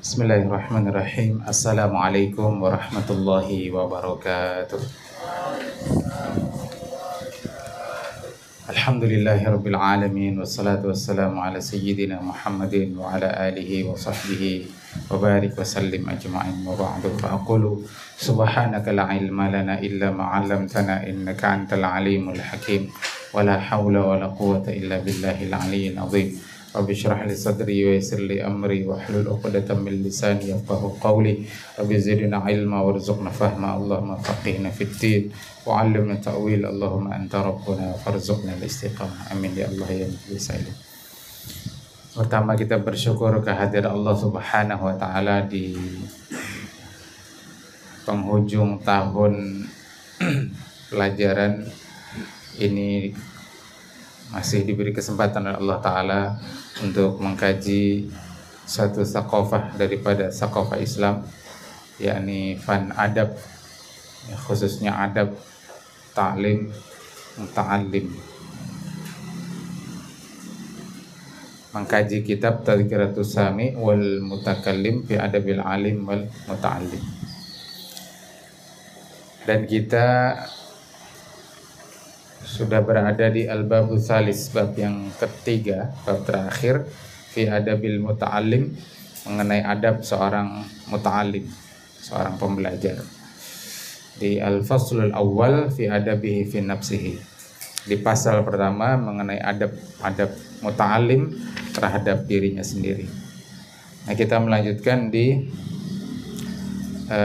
Bismillahirrahmanirrahim. Assalamualaikum warahmatullahi wabarakatuh. Alhamdulillahirabbil alamin wassalatu wassalamu ala sayyidina Muhammadin wa ala alihi wa sahbihi wa barik wa sallim ajma'in wa ba'du fa aqulu subhanaka la ilma lana illa ma 'allamtana innaka antal alimul hakim wa la haula wa la quwwata illa billahil aliyyil azim. Rabbi shrah li sadri wa yassir li amri wa hlul 'uqdatam min lisani yafqahu qawli. Rabbi zidna ilma warzuqna fahma. Allahumma faqihna fid din wa 'allimna ta'wil. Allahumma anta rabbuna farzuqna al-istiqamah. Amin ya Allah ya Mukhlis. Pertama kita bersyukur kehadiran Allah Subhanahu wa taala di penghujung tahun pelajaran ini, masih diberi kesempatan oleh Allah Ta'ala untuk mengkaji satu sakofah daripada sakofah Islam, yakni fan adab, khususnya adab ta'lim muta'allim. Mengkaji kitab Tadhkiratus Sami wal Mutakallim fi Adabil Alim wal Muta'allim. Dan kita sudah berada di al-babu tsalis, bab yang ketiga, bab terakhir, fi adabil muta'allim, mengenai adab seorang muta'allim, seorang pembelajar. Di al-faslul awwal fi adabihi fi nafsihi, di pasal pertama mengenai adab muta'allim terhadap dirinya sendiri. Nah, kita melanjutkan di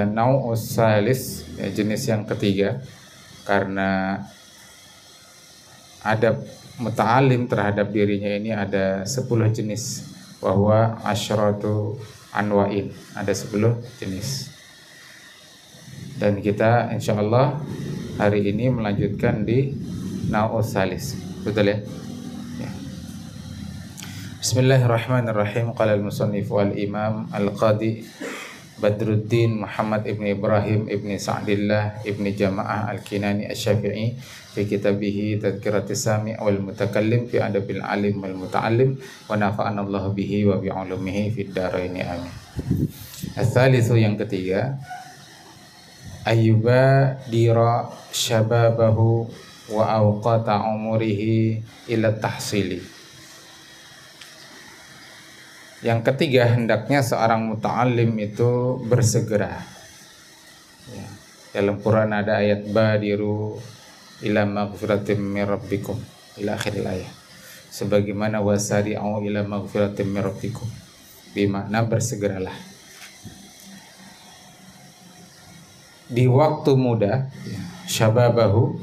nau'us tsalis, jenis yang ketiga, karena adab muta'alim terhadap dirinya ini ada 10 jenis, bahwa asyratu anwa'in, ada 10 jenis. Dan kita insyaallah hari ini melanjutkan di nau'us tsalis. Betul ya? Ya. Bismillahirrahmanirrahim. Qala al-musannif wal imam al-qadi Badruddin Muhammad ibn Ibrahim ibn Sa'dillah ibn Jama'ah al-Kinani asy-Syafi'i fi kitabihi Tadhkiratus Sami' wal Mutakallim fi Adabil Alim wal Muta'allim wa nafa'ana Allah bihi wa bi 'ulumihi fid dharain amin. Ats-tsalitsu, yang ketiga, ayyuba dira syababahu wa awqata umurihi ila tahsili. Yang ketiga, hendaknya seorang muta'allim itu bersegera. Ya. Dalam Quran ada ayat badiru ila maghfiratin min rabbikum ila akhir ayat. Sebagaimana wasari'u ila maghfiratin min rabbikum, bermakna bersegeralah. Di waktu muda, ya, syababahu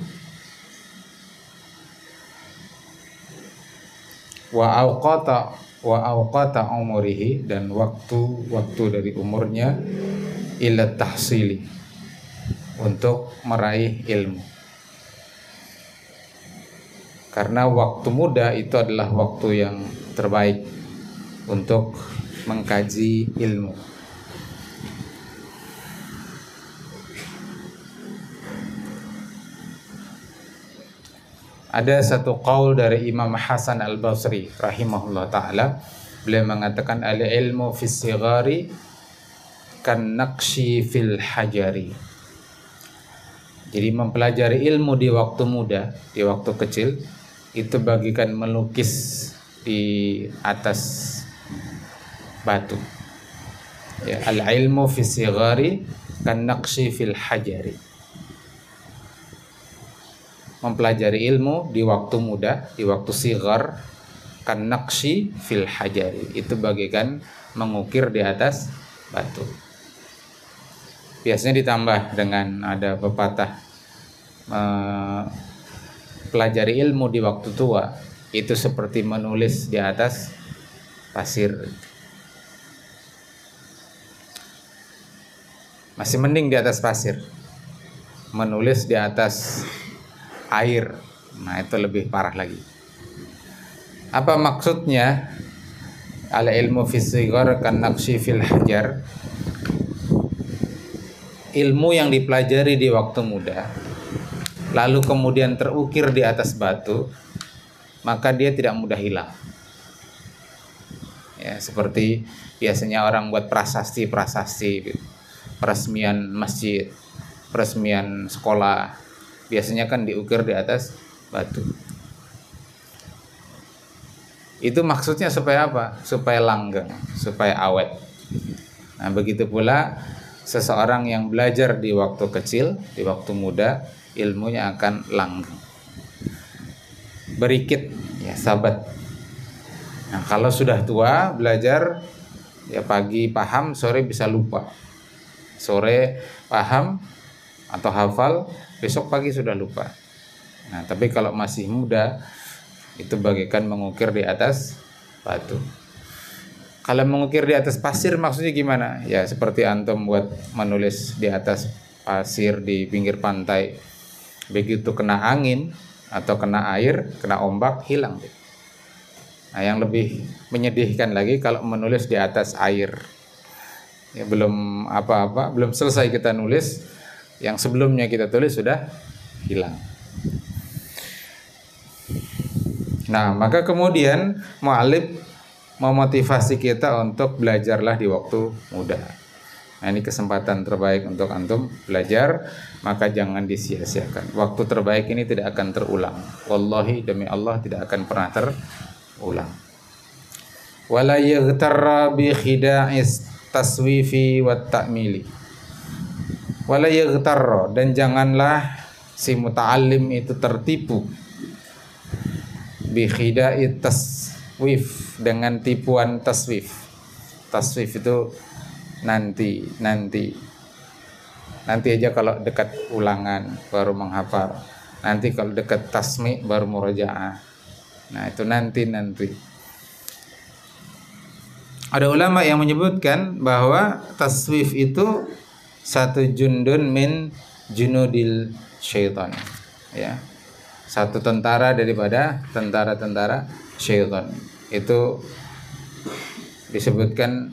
wa awqata umurihi, dan waktu dari umurnya, ila tahsili, untuk meraih ilmu. Karena waktu muda itu adalah waktu yang terbaik untuk mengkaji ilmu. Ada satu qaul dari Imam Hasan al-Basri rahimahullah ta'ala. Beliau mengatakan al-ilmu fis sighari kan naqshi fil hajari. Jadi mempelajari ilmu di waktu muda, di waktu kecil, itu bagikan melukis di atas batu. Ya, al-ilmu fis sighari kan naqshi fil hajari. Mempelajari ilmu di waktu muda, di waktu sighar, kan naqshi fil hajari, itu bagikan mengukir di atas batu. Biasanya ditambah dengan ada pepatah, pelajari ilmu di waktu tua itu seperti menulis di atas pasir. Masih mending di atas pasir, menulis di atas air, nah itu lebih parah lagi. Apa maksudnya al ilmu fis sighar kan naqshi fil hajar? Ilmu yang dipelajari di waktu muda lalu kemudian terukir di atas batu, maka dia tidak mudah hilang. Ya, seperti biasanya orang buat prasasti, peresmian masjid, peresmian sekolah, biasanya kan diukir di atas batu. Itu maksudnya supaya apa? Supaya langgeng, supaya awet. Nah, begitu pula seseorang yang belajar di waktu kecil, di waktu muda, ilmunya akan langgeng. Berikit, ya, sabat. Nah, kalau sudah tua belajar, ya pagi paham, sore bisa lupa. Sore paham atau hafal, besok pagi sudah lupa. Nah, tapi kalau masih muda, itu bagaikan mengukir di atas batu. Kalau mengukir di atas pasir maksudnya gimana? Ya seperti antum buat menulis di atas pasir di pinggir pantai. Begitu kena angin atau kena air, kena ombak, hilang. Nah, yang lebih menyedihkan lagi kalau menulis di atas air. Ya belum apa-apa, belum selesai kita nulis, yang sebelumnya kita tulis sudah hilang. Nah, maka kemudian mu'alif memotivasi kita untuk belajarlah di waktu muda. Nah, ini kesempatan terbaik untuk antum belajar, maka jangan disia-siakan. Waktu terbaik ini tidak akan terulang. Wallahi, demi Allah, tidak akan pernah terulang. Wala yaghtarra bi khida'is taswifi wat ta'mili. Wala yaghtarra, dan janganlah si muta'allim itu tertipu bi khida'i taswif, dengan tipuan taswif. Taswif itu nanti aja kalau dekat ulangan baru menghafal, nanti kalau dekat tasmi baru murojaah. Nah, itu nanti. Ada ulama yang menyebutkan bahwa taswif itu satu jundun min junudil syaitan, ya, satu tentara daripada tentara-tentara syaitan. Itu disebutkan,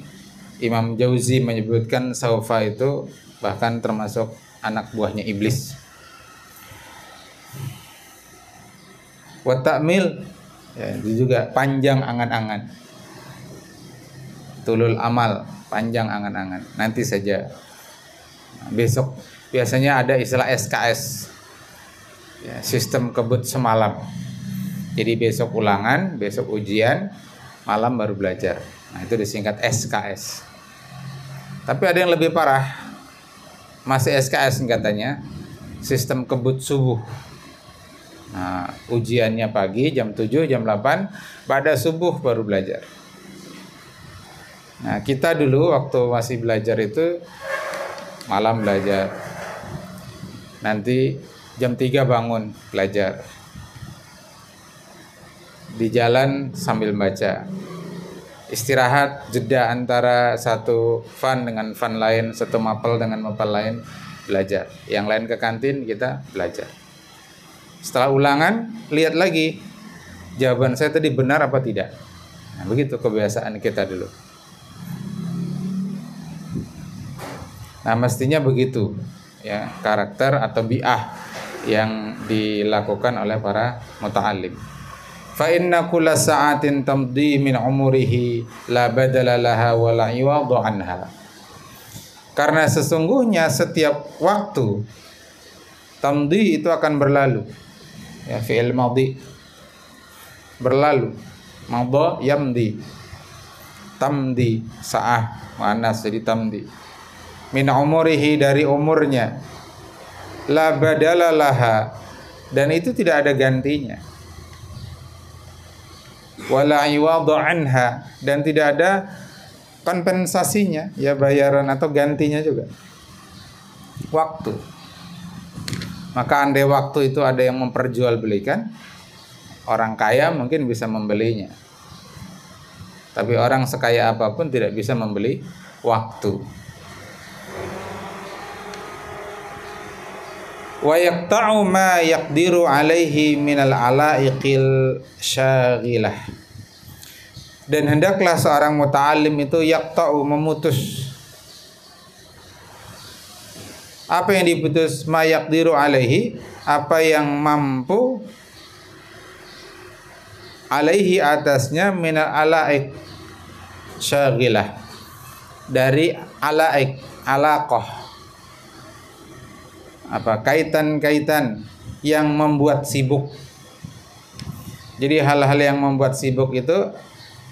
Imam Jauzi menyebutkan saufa itu bahkan termasuk anak buahnya iblis. Wa ta'mil, ya, itu juga panjang angan-angan. Tulul amal, panjang angan-angan. Nanti saja. Besok biasanya ada istilah SKS, ya, sistem kebut semalam. Jadi besok ulangan, besok ujian, malam baru belajar. Nah, itu disingkat SKS. Tapi ada yang lebih parah, masih SKS singkatannya, sistem kebut subuh. Nah, ujiannya pagi jam 7, jam 8, pada subuh baru belajar. Nah, kita dulu waktu masih belajar itu malam belajar. Nanti jam 3 bangun belajar. Di jalan sambil baca. Istirahat, jeda antara satu fun dengan fun lain, satu mapel dengan mapel lain, belajar. Yang lain ke kantin, kita belajar. Setelah ulangan, lihat lagi jawaban saya tadi benar apa tidak. Nah, begitu kebiasaan kita dulu. Nah, mestinya begitu, ya, karakter atau bi'ah yang dilakukan oleh para muta'allim. Fa inna kulla sa'atin tamdi min umurihi la badala laha wa la iwadu anha. Karena sesungguhnya setiap waktu tamdi itu akan berlalu. Ya, fi'il madhi, berlalu. Madha yamdi. Tamdi, sa'ah muannas jadi tamdi. Min umurihi, dari umurnya. La badala laha, dan itu tidak ada gantinya. Wala iwadu anha, dan tidak ada kompensasinya, ya, bayaran atau gantinya juga. Waktu. Maka andai waktu itu ada yang memperjualbelikan, orang kaya mungkin bisa membelinya. Tapi orang sekaya apapun tidak bisa membeli waktu. Wa yaqta'u ma yaqdiru alaihi minal alaiqil syaghilah. Dan hendaklah seorang muta'allim itu yaqta'u, memutus. Apa yang diputus? Ma yaqdiru alaihi, apa yang mampu alaihi atasnya minal alaiq, syaghilah, dari alaqah, kaitan-kaitan yang membuat sibuk. Jadi hal-hal yang membuat sibuk itu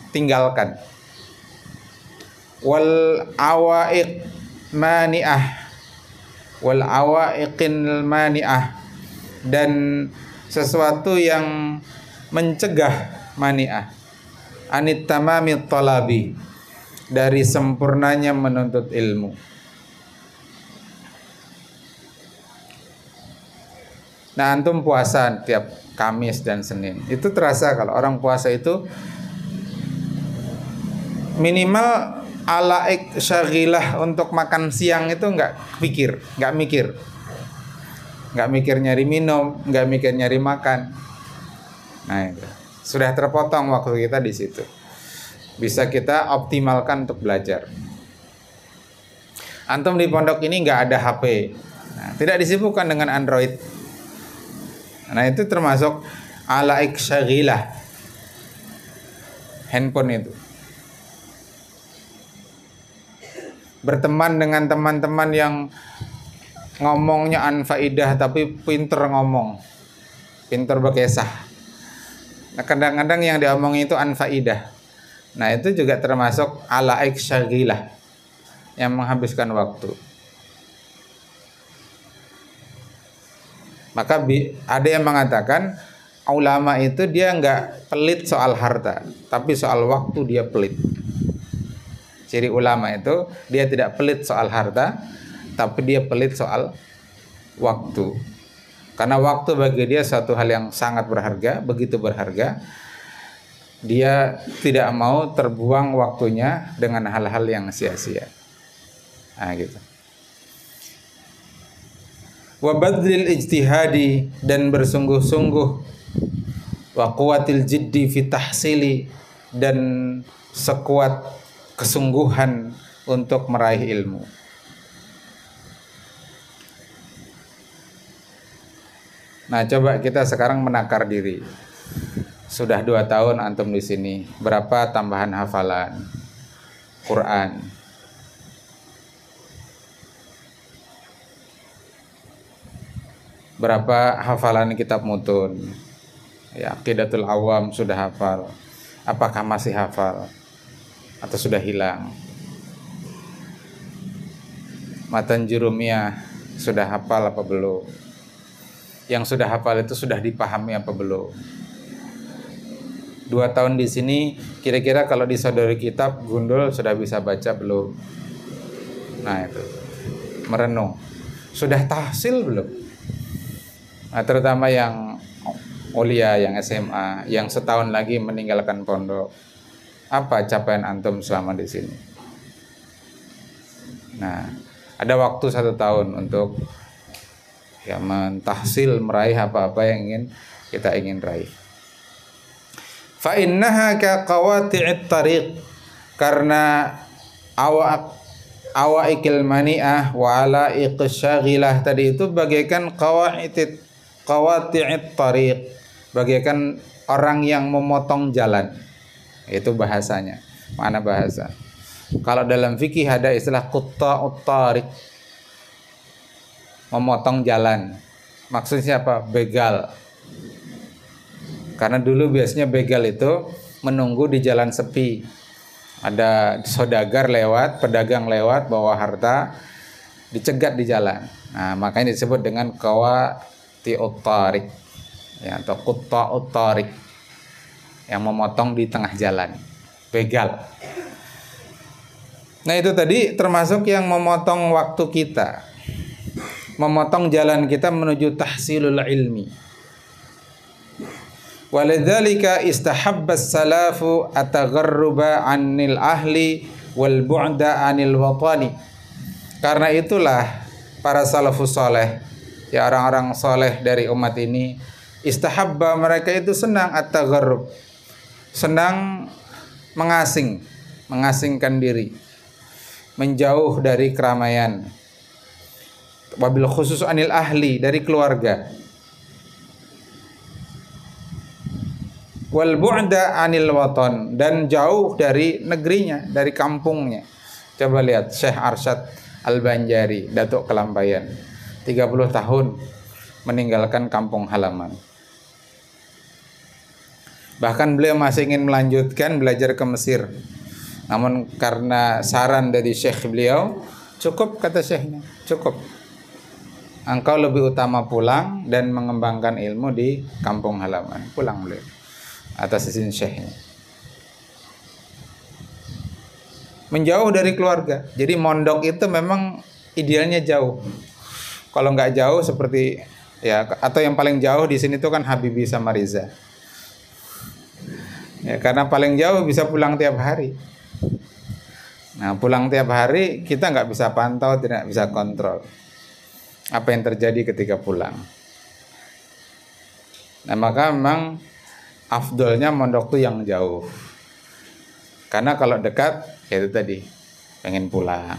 tinggalkan. Wal awaiq mani'ah, wal awaiqil mani'ah, dan sesuatu yang mencegah mani'ah, anit tamamit talabi, dari sempurnanya menuntut ilmu. Nah, antum puasa tiap Kamis dan Senin, itu terasa kalau orang puasa itu minimal alaik syaghilah untuk makan siang itu nggak mikir nyari minum, nggak mikir nyari makan. Nah, itu sudah terpotong waktu kita di situ. Bisa kita optimalkan untuk belajar. Antum di pondok ini nggak ada HP, nah, tidak disibukkan dengan Android. Nah, itu termasuk alaik syaghilah, handphone itu. Berteman dengan teman-teman yang ngomongnya anfaidah tapi pinter ngomong, pinter berkisah. Nah, kadang-kadang yang diomongin itu anfaidah. Nah, itu juga termasuk alaik syaghilah yang menghabiskan waktu. Maka ada yang mengatakan ulama itu dia nggak pelit soal harta, tapi soal waktu dia pelit. Ciri ulama itu dia tidak pelit soal harta, tapi dia pelit soal waktu. Karena waktu bagi dia satu hal yang sangat berharga, begitu berharga. Dia tidak mau terbuang waktunya dengan hal-hal yang sia-sia. Nah, gitu. Wa badlil ijtihadi, dan bersungguh-sungguh, wa quwwatil jiddi fi tahsili, dan sekuat kesungguhan untuk meraih ilmu. Nah, coba kita sekarang menakar diri. Sudah 2 tahun antum di sini, berapa tambahan hafalan Quran? Berapa hafalan kitab mutun? Ya, Aqidatul Awam sudah hafal. Apakah masih hafal atau sudah hilang? Matan Jurumiyah sudah hafal apa belum? Yang sudah hafal itu sudah dipahami apa belum? 2 tahun di sini, kira-kira kalau disodori kitab gundul sudah bisa baca belum? Nah, itu merenung. Sudah tahsil belum? Nah, terutama yang ulia, yang SMA, yang setahun lagi meninggalkan pondok. Apa capaian antum selama di sini? Nah, ada waktu 1 tahun untuk ya mentahsil, meraih apa-apa yang kita ingin raih. Fa innaha ka qawati'it tariq, karena awaikil mani'ah wa alaiqis syaghilah tadi itu bagaikan qawati'it tariq, bagaikan orang yang memotong jalan. Itu bahasanya, mana bahasa. Kalau dalam fikih ada istilah qutta'ut tariq, memotong jalan. Maksudnya apa? Begal. Karena dulu biasanya begal itu menunggu di jalan sepi. Ada saudagar lewat, pedagang lewat bawa harta, dicegat di jalan. Nah, makanya disebut dengan qawati'ut tariq, ya, atau qutta'ut tariq, yang memotong di tengah jalan, begal. Nah, itu tadi termasuk yang memotong waktu kita, memotong jalan kita menuju tahsilul ilmi. Walidzalika istahabbas salafu atagharruba 'anil ahli wal bu'da 'anil watani. Karena itulah para salafus saleh, ya orang-orang saleh dari umat ini, istahabba, mereka itu senang at-tagharrub, senang mengasingkan diri, menjauh dari keramaian. Wabil khusus 'anil ahli, dari keluarga. wal bu'da anil waton, dan jauh dari negerinya, dari kampungnya. Coba lihat Syekh Arsyad Al-Banjari, Datuk Kelampayan, 30 tahun meninggalkan kampung halaman. Bahkan beliau masih ingin melanjutkan belajar ke Mesir. Namun karena saran dari Syekh beliau, cukup, kata Syekhnya, cukup. Engkau lebih utama pulang dan mengembangkan ilmu di kampung halaman. Pulang beliau atas izin Syekhnya. Menjauh dari keluarga. Jadi mondok itu memang idealnya jauh. Kalau nggak jauh seperti ya, atau yang paling jauh di sini tuh kan Habibie sama Riza. Ya, karena paling jauh bisa pulang tiap hari. Nah, pulang tiap hari kita nggak bisa pantau, tidak bisa kontrol apa yang terjadi ketika pulang. Nah, maka memang afdolnya mondok tuh yang jauh. Karena kalau dekat, ya itu tadi, pengen pulang.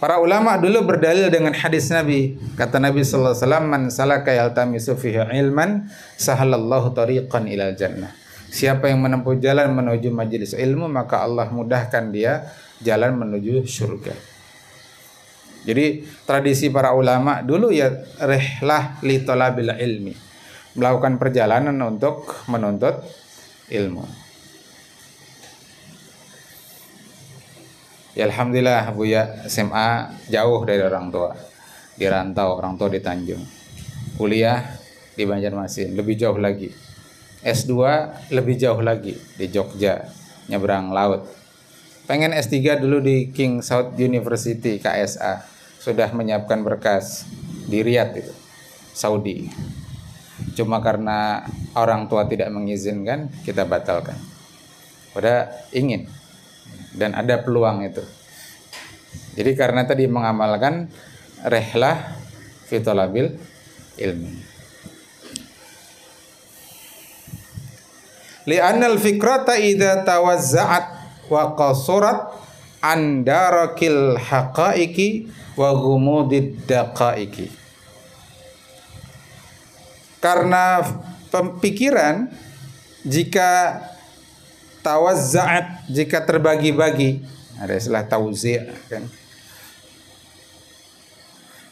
Para ulama dulu berdalil dengan hadis Nabi. Kata Nabi sallallahu alaihi wasallam, "Man salaka yaltamisu fihi ilman, sahalallahu tariqan ilal jannah." Siapa yang menempuh jalan menuju majelis ilmu, maka Allah mudahkan dia jalan menuju surga. Jadi tradisi para ulama dulu ya rihlah li talabil ilmi, melakukan perjalanan untuk menuntut ilmu. Ya alhamdulillah Buya SMA jauh dari orang tua, di rantau, orang tua di Tanjung. Kuliah di Banjarmasin, lebih jauh lagi. S2 lebih jauh lagi, di Jogja, nyebrang laut. Pengen S3 dulu di King Saud University KSA, sudah menyiapkan berkas di Riyadh itu, Saudi. Cuma karena orang tua tidak mengizinkan, kita batalkan. Padahal ingin dan ada peluang itu. Jadi karena tadi mengamalkan rihlah fi talabil ilmi. Li'annal fikrata idza tawazza'at wa qasurat an darakil haqaiqi wa ghumudid daqaiqi. Karena pemikiran jika tawazza'at, jika terbagi-bagi, ada istilah tauzi' kan,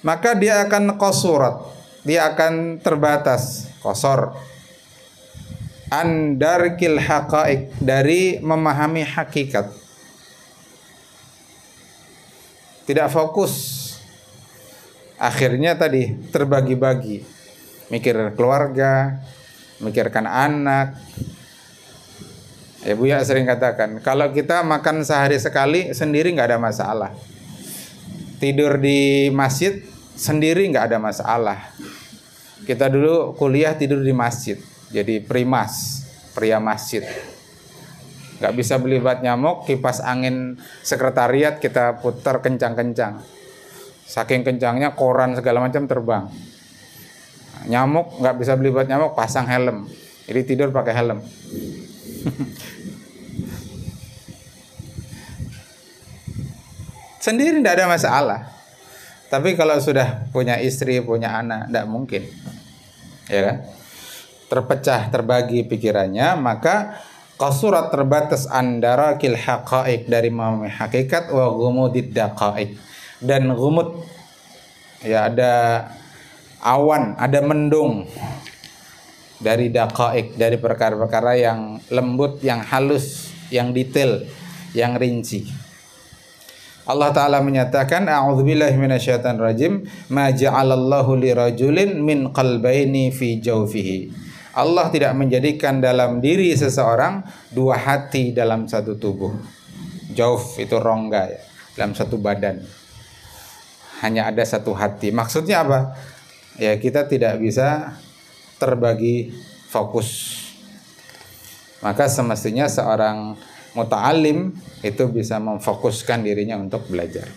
maka dia akan qasurat, dia akan terbatas, qasar, andarkil haqaiq, dari memahami hakikat, tidak fokus, akhirnya tadi terbagi-bagi, mikir keluarga, mikirkan anak. Ya Buya sering katakan, kalau kita makan sehari sekali sendiri nggak ada masalah, tidur di masjid sendiri nggak ada masalah. Kita dulu kuliah tidur di masjid, jadi primas, pria masjid. Nggak bisa beli obat nyamuk, kipas angin sekretariat kita putar kencang-kencang. Saking kencangnya koran segala macam terbang. Nyamuk nggak bisa beli obat nyamuk, pasang helm. Jadi tidur pakai helm. Sendiri tidak ada masalah. Tapi kalau sudah punya istri, punya anak, tidak mungkin. Ya kan? Terpecah, terbagi pikirannya, maka qasurat, terbatas, andarakil haqaiq, dari memahami hakikat, wa ghumudid daqaiq, dan ghumud, ya ada awan, ada mendung, dari daqaiq, dari perkara-perkara yang lembut, yang halus, yang detail, yang rinci. Allah Ta'ala menyatakan, a'udzubillahi minasyaitonir rajim, ma ja'alallahu lirajulin min qalbaini fi jawfihi. Allah tidak menjadikan dalam diri seseorang dua hati dalam satu tubuh. Jauf itu rongga, ya, dalam satu badan. Hanya ada satu hati. Maksudnya apa? Ya kita tidak bisa terbagi fokus. Maka semestinya seorang muta'alim itu bisa memfokuskan dirinya untuk belajar.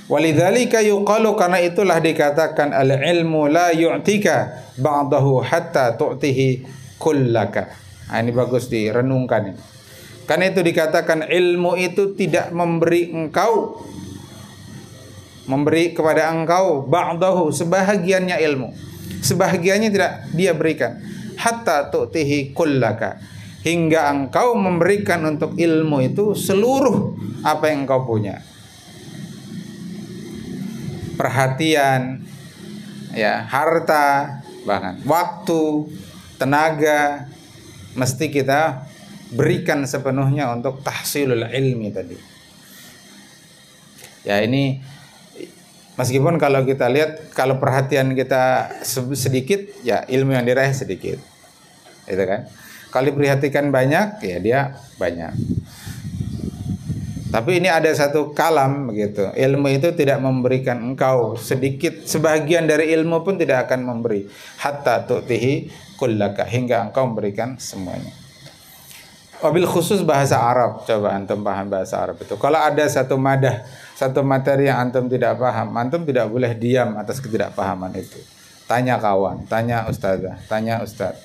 Walidzalika yuqalu, karena itulah dikatakan al-ilmu la yu'tika ba'dahu hatta tu'tihi kullaka. Nah, ini bagus direnungkan ini. Karena itu dikatakan ilmu itu tidak memberi kepada engkau ba'dahu, sebahagiannya ilmu, sebahagiannya tidak dia berikan. Hatta tu'tihi kullaka, hingga engkau memberikan untuk ilmu itu seluruh apa yang engkau punya. Perhatian, ya, harta, bahkan waktu, tenaga, mesti kita berikan sepenuhnya untuk tahsilul ilmi tadi. Ya, ini meskipun kalau kita lihat, kalau perhatian kita sedikit, ya ilmu yang diraih sedikit, gitu kan. Kalau diperhatikan banyak, ya dia banyak. Tapi ini ada satu kalam begitu. Ilmu itu tidak memberikan engkau sedikit, sebagian dari ilmu pun tidak akan memberi. Hatta tu'tihi kullaka, hingga engkau memberikan semuanya. Wabil khusus bahasa Arab, coba antum paham bahasa Arab itu. Kalau ada satu madah, satu materi yang antum tidak paham, antum tidak boleh diam atas ketidakpahaman itu. Tanya kawan, tanya ustazah, tanya ustaz.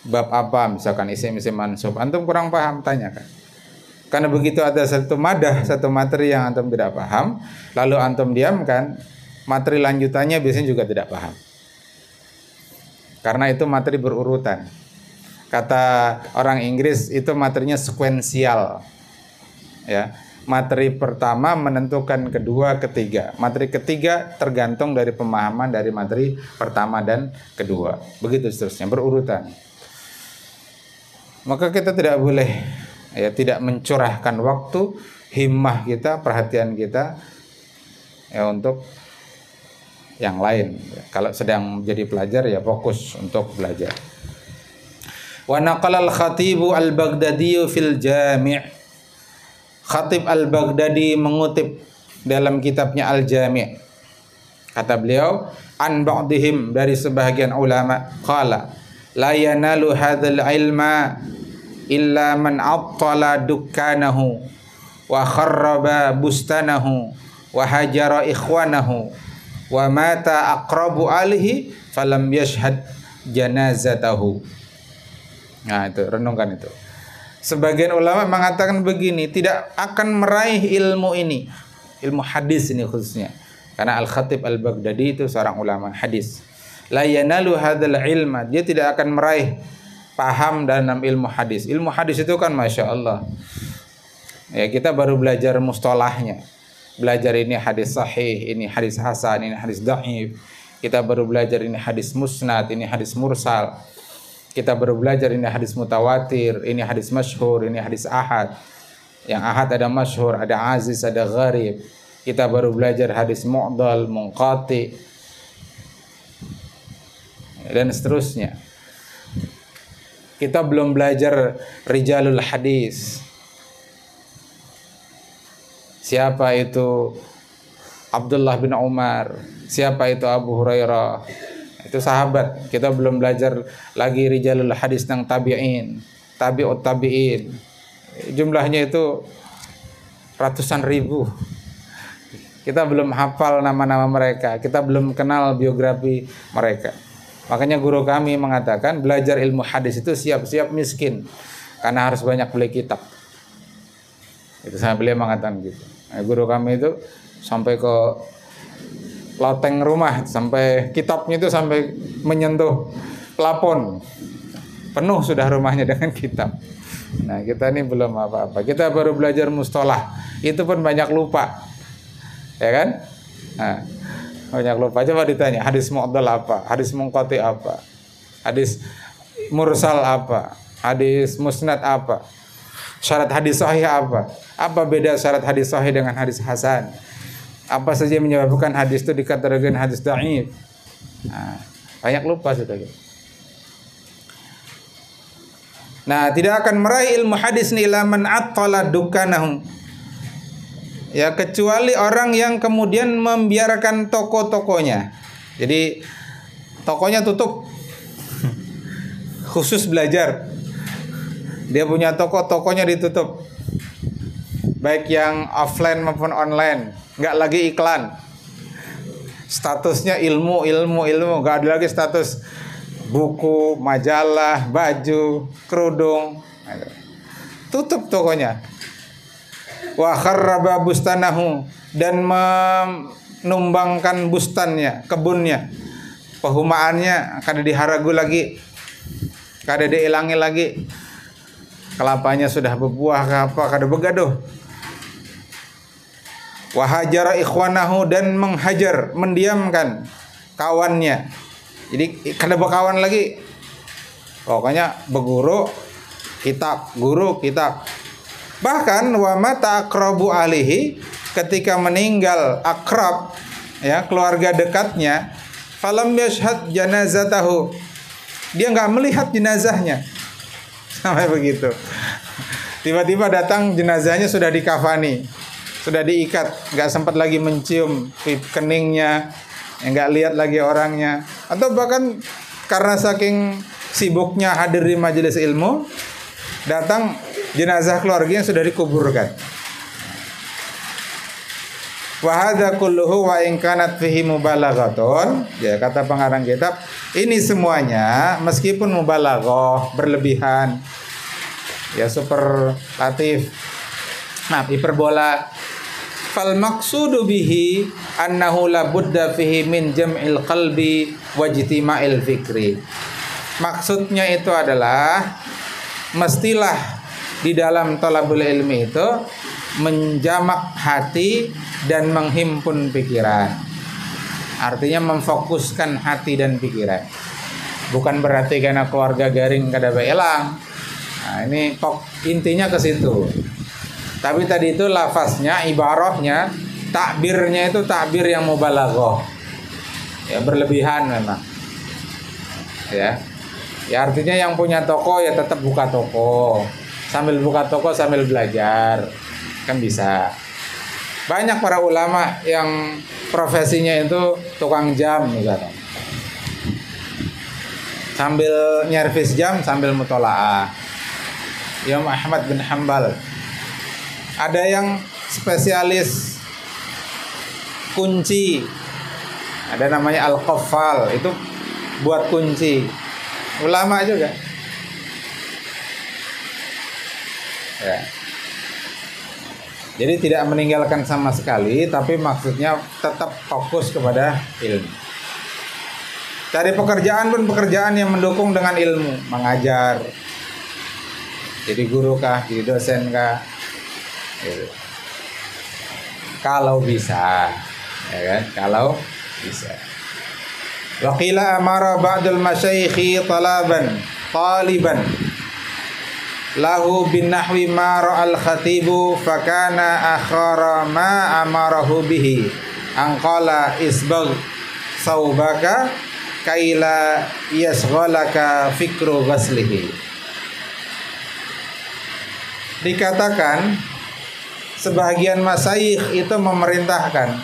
Bab apa misalkan isim-isim mansub, antum kurang paham, tanyakan. Karena begitu ada satu madah, satu materi yang antum tidak paham, lalu antum diamkan, materi lanjutannya biasanya juga tidak paham. Karena itu materi berurutan. Kata orang Inggris itu materinya sekuensial. Ya, materi pertama menentukan kedua, ketiga. Materi ketiga tergantung dari pemahaman dari materi pertama dan kedua. Begitu seterusnya, berurutan. Maka kita tidak boleh, ya, tidak mencurahkan waktu, himmah kita, perhatian kita, ya, untuk yang lain. Kalau sedang menjadi pelajar, ya fokus untuk belajar. Wa naqala al-Khatibu al-Baghdadi fil Jami'. Khatib al-Baghdadi mengutip dalam kitabnya Al-Jami'. Kata beliau, an ba'dihim, dari sebahagian ulama, qala la yanalu hadzal ilma illa man attala dukkanahu wa kharraba bustanahu wa hajara ikhwanahu wa mata aqrabu alihi falam yashhad janazatahu. Nah, itu renungkan itu. Sebagian ulama mengatakan begini, tidak akan meraih ilmu ini, ilmu hadis ini khususnya, karena Al-Khatib Al-Baghdadi itu seorang ulama hadis. La yanalu hadzal ilma, dia tidak akan meraih paham dalam ilmu hadis. Ilmu hadis itu kan Masya Allah, ya, kita baru belajar mustalahnya, belajar ini hadis sahih, ini hadis hasan, ini hadis dhaif. Kita baru belajar ini hadis musnad, ini hadis mursal. Kita baru belajar ini hadis mutawatir, ini hadis masyhur, ini hadis ahad. Yang ahad ada masyhur, ada aziz, ada gharib. Kita baru belajar hadis mu'dal, munqati, dan seterusnya. Kita belum belajar rijalul hadis. Siapa itu Abdullah bin Umar? Siapa itu Abu Hurairah? Itu sahabat. Kita belum belajar lagi rijalul hadis yang tabi'in, tabi'ut tabi'in. Jumlahnya itu ratusan ribu. Kita belum hafal nama-nama mereka. Kita belum kenal biografi mereka. Makanya guru kami mengatakan belajar ilmu hadis itu siap-siap miskin, karena harus banyak beli kitab. Itu saya beliau mengatakan gitu. Nah, guru kami itu sampai ke loteng rumah, sampai kitabnya itu sampai menyentuh plafon. Penuh sudah rumahnya dengan kitab. Nah, kita ini belum apa-apa. Kita baru belajar mustalah. Itu pun banyak lupa. Ya kan? Nah, banyak lupa. Coba ditanya, hadis mu'dal apa? Hadis munqati apa? Hadis mursal apa? Hadis musnad apa? Syarat hadis sahih apa? Apa beda syarat hadis sahih dengan hadis hasan? Apa saja yang menyebabkan hadis itu dikategorikan hadis dhaif? Nah, banyak lupa sudah. Nah, tidak akan meraih ilmu hadis ni ila man attala dukanahu. Ya, kecuali orang yang kemudian membiarkan toko-tokonya. Jadi tokonya tutup. Khusus belajar. Dia punya toko, tokonya ditutup. Baik yang offline maupun online, nggak lagi iklan. Statusnya ilmu, nggak ada lagi status buku, majalah, baju, kerudung. Tutup tokonya. Wa kharraba bustanahu, dan menumbangkan bustannya, kebunnya. pehumaannya kada diharagu lagi, kada diilangi lagi. Kelapanya sudah berbuah ke apa, kada begaduh. Wa hajara ikhwanahu, dan menghajar, mendiamkan kawannya. Jadi kada berkawan lagi. Pokoknya berguru kitab, guru kitab. Bahkan wa mata aqrabu alihi, ketika meninggal akrab, ya, keluarga dekatnya, falam yashhad janazatahu, dia nggak melihat jenazahnya. Sampai begitu. Tiba-tiba datang, jenazahnya sudah dikafani, sudah diikat, nggak sempat lagi mencium keningnya, nggak lihat lagi orangnya. Atau bahkan karena saking sibuknya hadir di majelis ilmu, datang jenazah keluarganya sudah dikuburkan. Wa hadza kulluhu wa in kanat fihi mubalaghatun, ya, kata pengarang kitab, ini semuanya meskipun mubalaghah, berlebihan, ya, superlatif, hiperbola, fal maqsudu bihi annahu la budda fihi min jam'il qalbi wa ijtima'il fikri. Maksudnya itu adalah mestilah di dalam thalabul ilmi itu menjamak hati dan menghimpun pikiran. Artinya memfokuskan hati dan pikiran. Bukan berarti karena keluarga garing kada beelang. Nah, ini intinya ke situ. Tapi tadi itu lafaznya, ibarahnya, takbirnya itu takbir yang mubalaghah. Ya, berlebihan memang. Ya. Ya, artinya yang punya toko ya tetap buka toko. Sambil buka toko sambil belajar, kan bisa. Banyak para ulama yang profesinya itu tukang jam misalnya, sambil nyervis jam sambil mutolaah. Imam Ahmad bin Hanbal. Ada yang spesialis kunci, ada namanya al-qaffal, itu buat kunci. Ulama juga. Ya. Jadi tidak meninggalkan sama sekali, tapi maksudnya tetap fokus kepada ilmu. Cari pekerjaan pun pekerjaan yang mendukung dengan ilmu, mengajar. Jadi guru kah, jadi dosen kah? Gitu. Kalau bisa, ya kan? Kalau bisa. Waqila amara ba'dul masyayikhi taliban lahu bin nahwi ma ra'al khatibu fakana akhara ma amarahu bihi anqala isbagh saubaka kaila yasghalaka fikru ghaslihi. Dikatakan sebagian masyayikh itu memerintahkan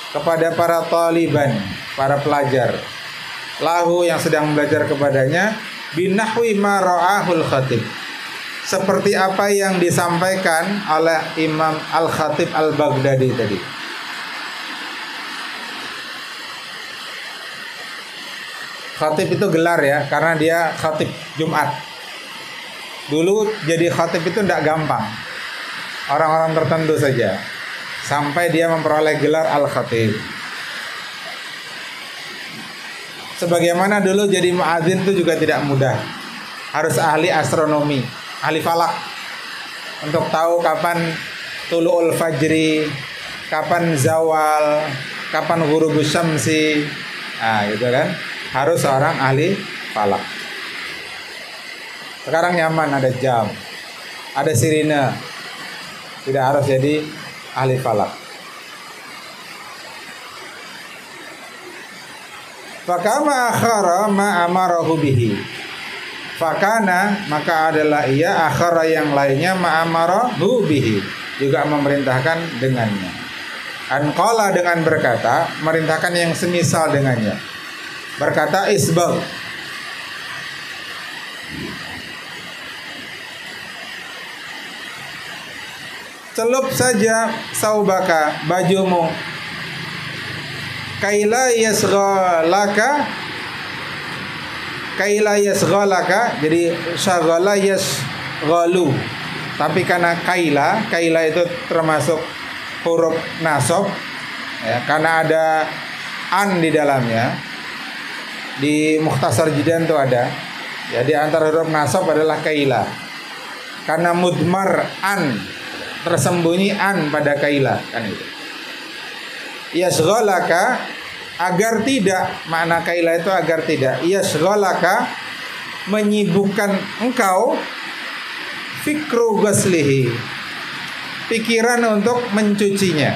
kepada para taliban, para pelajar, lahu yang sedang belajar kepadanya, binahwi ma ra'ahul khatib, seperti apa yang disampaikan oleh Imam Al-Khatib Al-Baghdadi tadi. Khatib itu gelar ya, karena dia khatib Jumat. Dulu jadi khatib itu tidak gampang, orang-orang tertentu saja, sampai dia memperoleh gelar Al-Khatib. Sebagaimana dulu jadi muadzin itu juga tidak mudah, harus ahli astronomi, ahli falak, untuk tahu kapan tulu'ul fajri, kapan zawal, kapan ghurubus syamsi. Nah, gitu kan. Harus seorang ahli falak. Sekarang nyaman, ada jam, ada sirine. Tidak harus jadi ahli falak. Fakama akhara ma amarahu bihi. Fakana, maka adalah ia, akhara yang lainnya, ma amarahu bihi, juga memerintahkan dengannya. Anqala, dengan berkata, merintahkan yang semisal dengannya. Berkata isbagh, celup saja saubaka, bajumu, kaila yasghalaka, jadi syaghala yasghalu, tapi karena kaila itu termasuk huruf nasab ya, karena ada an di dalamnya, Di Mukhtasar Jidan tuh ada. Ya, di antara huruf nasab adalah kaila. Karena mudmar an, tersembunyi an pada kaila kan itu. Yasghalaka, agar tidak, makna kaila itu agar tidak. Yasghalaka, menyibukkan engkau, fikru ghaslihi, pikiran untuk mencucinya.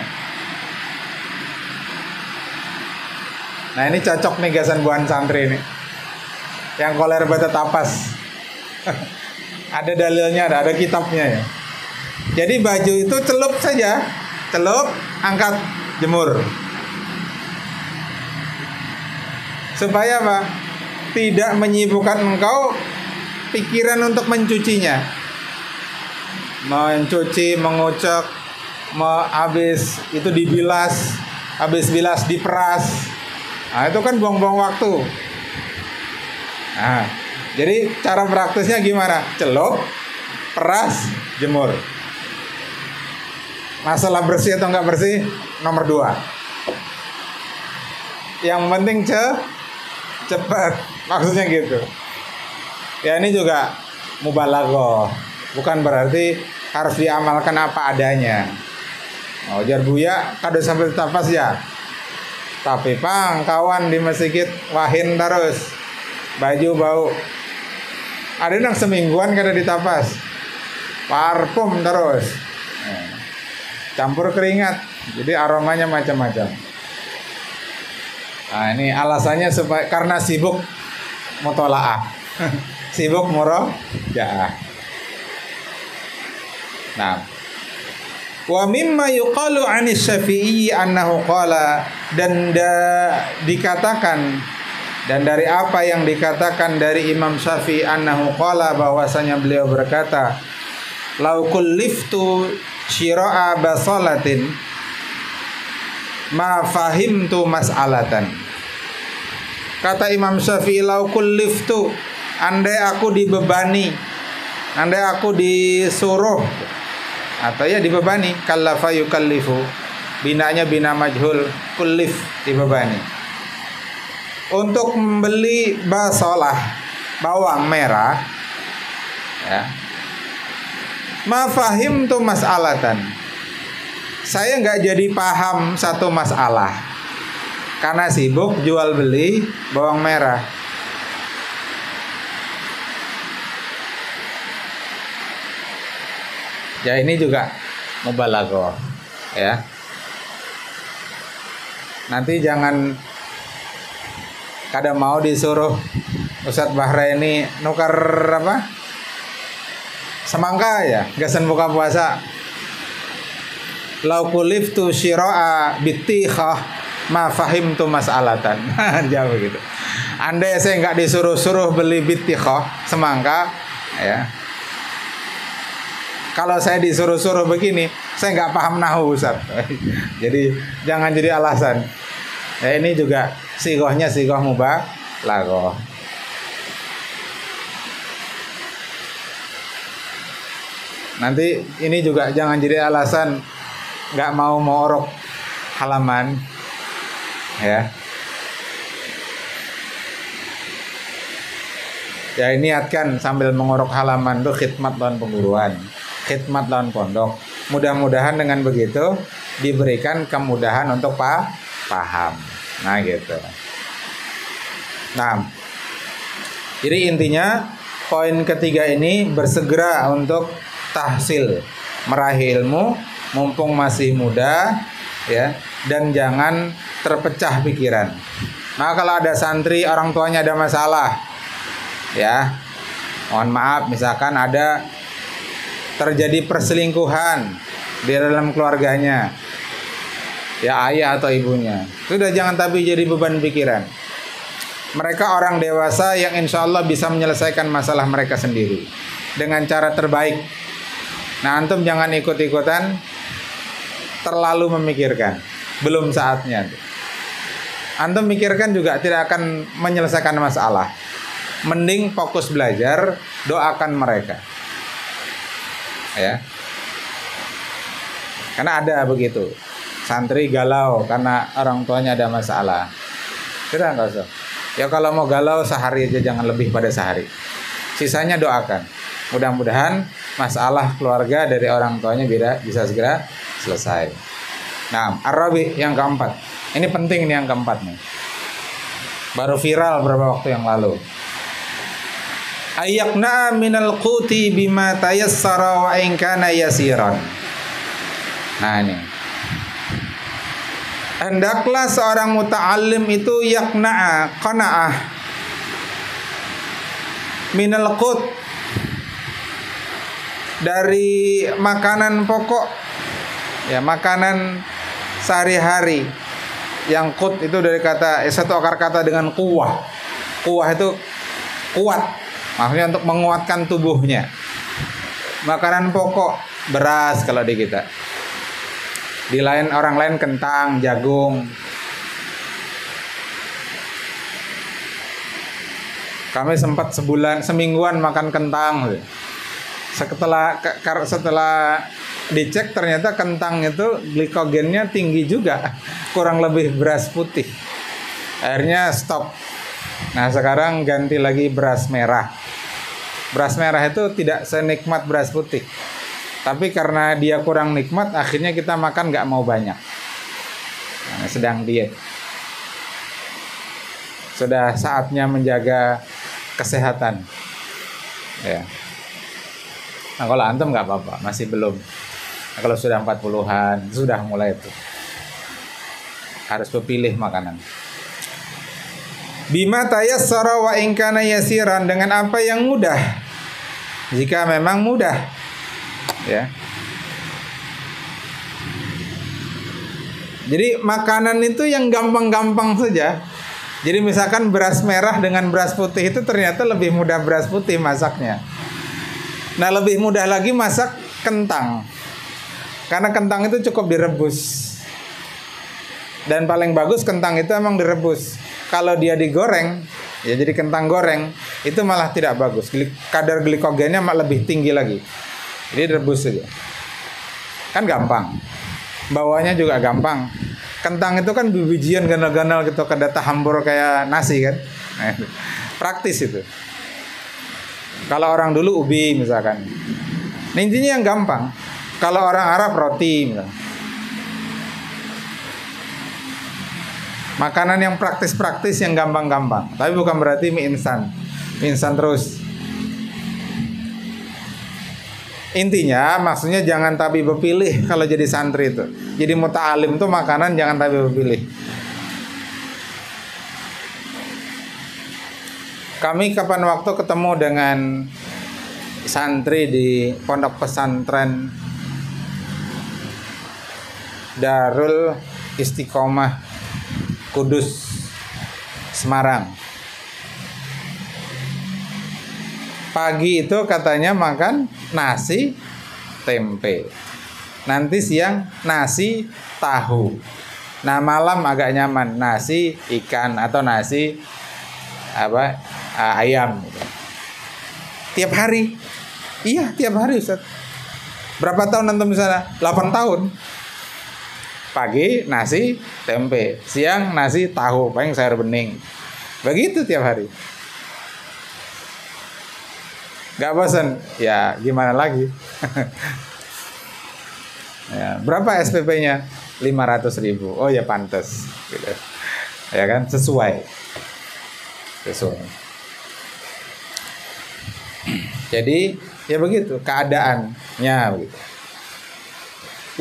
Nah, ini cocok nih gasan buan santri nih yang koler bata tapas. Ada dalilnya, ada kitabnya ya. Jadi baju itu celup saja, celup, angkat, jemur. Supaya apa? Tidak menyibukkan engkau pikiran untuk mencucinya. Mencuci, mengucek, habis itu dibilas, habis bilas diperas. Nah, itu kan buang-buang waktu. Nah, jadi cara praktisnya gimana? Celup, peras, jemur. Masalah bersih atau enggak bersih nomor 2. Yang penting cepat, maksudnya gitu. Ya, ini juga mubalaghah. Bukan berarti harus diamalkan apa adanya. Oh, jar buya kado sampai tapas ya. Tapi pang kawan di masjid wahin terus, baju bau. Ada yang semingguan kada ditapas, parfum terus, campur keringat, jadi aromanya macam-macam. Nah, ini alasannya supaya karena sibuk mutolaah, sibuk murojaah. Nah, wa mimma yuqalu 'anis Syafi'i annahu qala, dan dikatakan, dan dari apa yang dikatakan dari Imam Syafi'i annahu qala, bahwasanya beliau berkata, lau kulliftu syira'a basalatin ma fahimtu mas'alatan. Kata Imam Syafi'i, lau kulliftu, andai aku dibebani, andai aku disuruh atau ya dibebani, kallafa yukallifu, binanya bina majhul, kullif, dibebani, untuk membeli basalah, bawang merah, ya, ma fahimtu mas'alatan, saya nggak jadi paham satu masalah karena sibuk jual beli bawang merah. Ya, ini juga mubalaghah ya. Nanti jangan kada mau disuruh Ustadz Bahraini nukar apa? Semangka ya, gasan buka puasa. Lau kuliftu syira'a bitikhah ma fahimtu mas'alatan. Jauh gitu. Andai saya nggak disuruh-suruh beli bitikhah, semangka ya. Kalau saya disuruh-suruh begini, saya nggak paham nahu, Ustaz. Jadi jangan jadi alasan. Ya, ini juga sigohnya sigoh mubalaghah. Nanti ini juga jangan jadi alasan nggak mau orok halaman, ya. Ya, niatkan sambil mengorok halaman tuh khidmat lawan pengguruan, khidmat lawan pondok. Mudah-mudahan dengan begitu diberikan kemudahan untuk paham. Nah, gitu. Nah, jadi intinya poin ketiga ini bersegera untuk tahsil, meraih ilmu mumpung masih muda, ya, dan jangan terpecah pikiran. Nah, kalau ada santri orang tuanya ada masalah, ya, mohon maaf, misalkan ada terjadi perselingkuhan di dalam keluarganya, ya, ayah atau ibunya, sudah jangan tapi jadi beban pikiran. Mereka orang dewasa yang insya Allah bisa menyelesaikan masalah mereka sendiri dengan cara terbaik. Nah, antum jangan ikut-ikutan terlalu memikirkan, belum saatnya. Antum mikirkan juga tidak akan menyelesaikan masalah. Mending fokus belajar, doakan mereka, ya. Karena ada begitu santri galau karena orang tuanya ada masalah. Tidak, nggak usah. Ya kalau mau galau sehari aja, jangan lebih pada sehari. Sisanya doakan. Mudah-mudahan masalah keluarga dari orang tuanya bisa segera selesai. Nah, Ar-Rabi yang keempat. Ini penting nih yang keempat nih. Baru viral beberapa waktu yang lalu. Ayakna minal quti bima tayassara wa in kana yasiran. Nah ini. Hendaklah seorang muta'allim itu yakna'a, qana'ah minal qut, dari makanan pokok, ya makanan sehari-hari. Yang qut itu dari kata, satu akar kata dengan quwwah. Quwwah itu kuat, maksudnya untuk menguatkan tubuhnya. Makanan pokok, beras kalau di kita. Di lain orang lain kentang, jagung. Kami sempat semingguan makan kentang. Setelah dicek ternyata kentang itu glikogennya tinggi juga, kurang lebih beras putih. Akhirnya stop. Nah sekarang ganti lagi beras merah. Beras merah itu tidak senikmat beras putih. Tapi karena dia kurang nikmat, akhirnya kita makan nggak mau banyak. Nah, sedang diet. Sudah saatnya menjaga kesehatan. Ya. Nah kalau antum nggak apa-apa, masih belum. Nah, kalau sudah 40-an, sudah mulai itu. Harus berpilih makanan. Bima tayassara wa in kana yasiran, dengan apa yang mudah. Jika memang mudah. Ya. Jadi makanan itu yang gampang-gampang saja. Jadi misalkan beras merah dengan beras putih itu ternyata lebih mudah beras putih masaknya. Nah lebih mudah lagi masak kentang. Karena kentang itu cukup direbus. Dan paling bagus kentang itu emang direbus. Kalau dia digoreng, ya jadi kentang goreng, itu malah tidak bagus. Kadar glikogennya malah lebih tinggi lagi. Jadi rebus saja. Kan gampang. Bawanya juga gampang. Kentang itu kan bijian ganal-ganal gitu, kada tahambur kayak nasi kan. Praktis itu. Kalau orang dulu ubi misalkan. Nah, intinya yang gampang. Kalau orang Arab roti misalkan. Makanan yang praktis-praktis yang gampang-gampang. Tapi bukan berarti mie instan. Mie instan terus. Intinya maksudnya jangan tabi berpilih kalau jadi santri itu. Jadi muta'alim itu makanan jangan tabi berpilih. Kami kapan waktu ketemu dengan santri di pondok pesantren Darul Istiqomah Kudus Semarang. Pagi itu katanya makan nasi tempe. Nanti siang nasi tahu. Nah malam agak nyaman nasi ikan atau nasi ayam. Tiap hari. Iya tiap hari Ustaz. Berapa tahun antum di sana? 8 tahun. Pagi nasi tempe, siang nasi tahu, paling sayur bening. Begitu tiap hari. Gak bosan? Ya gimana lagi? Ya, berapa SPP-nya? 500.000. Oh ya pantas. Gitu. Ya kan sesuai. Jadi ya begitu keadaannya begitu.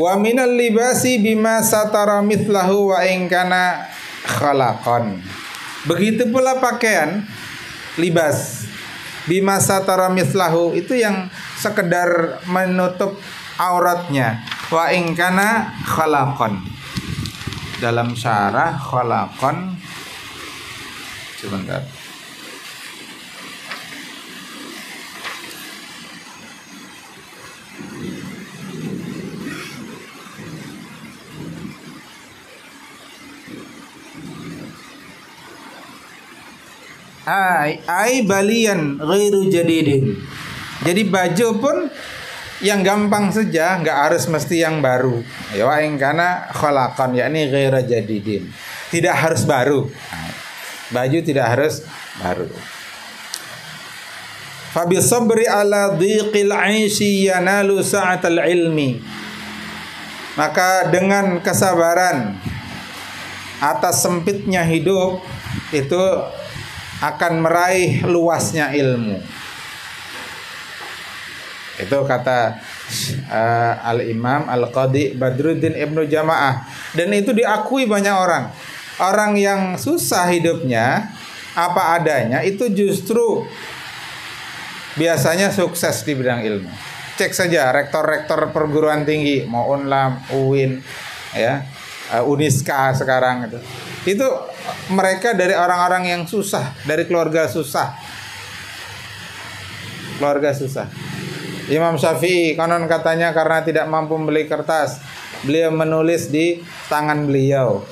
Wa minal libasi bima satara mithlahu wa in kana khalaqan. Begitu pula pakaian libas bima satara mithlahu itu yang sekedar menutup auratnya. Wa in kana khalaqan. Dalam syarah khalaqan sebentar. Ai balian ghairu jadidin. Jadi baju pun yang gampang saja, nggak harus mesti yang baru. Ya wa in kana khalaqan yakni ghairu jadidin. Tidak harus baru. Baju tidak harus baru. Fa bi sabri ala dhiqil 'aishi yanalu sa'atal ilmi. Maka dengan kesabaran atas sempitnya hidup itu akan meraih luasnya ilmu. Itu kata Al-Imam Al-Qadhi Badruddin Ibnu Jamaah. Dan itu diakui banyak orang. Orang yang susah hidupnya apa adanya itu justru biasanya sukses di bidang ilmu. Cek saja rektor-rektor perguruan tinggi, mau Unlam, UIN, ya, Uniska sekarang itu. Itu mereka dari orang-orang yang susah, dari keluarga susah. Keluarga susah. Imam Syafi'i konon katanya karena tidak mampu membeli kertas, beliau menulis di tangan beliau.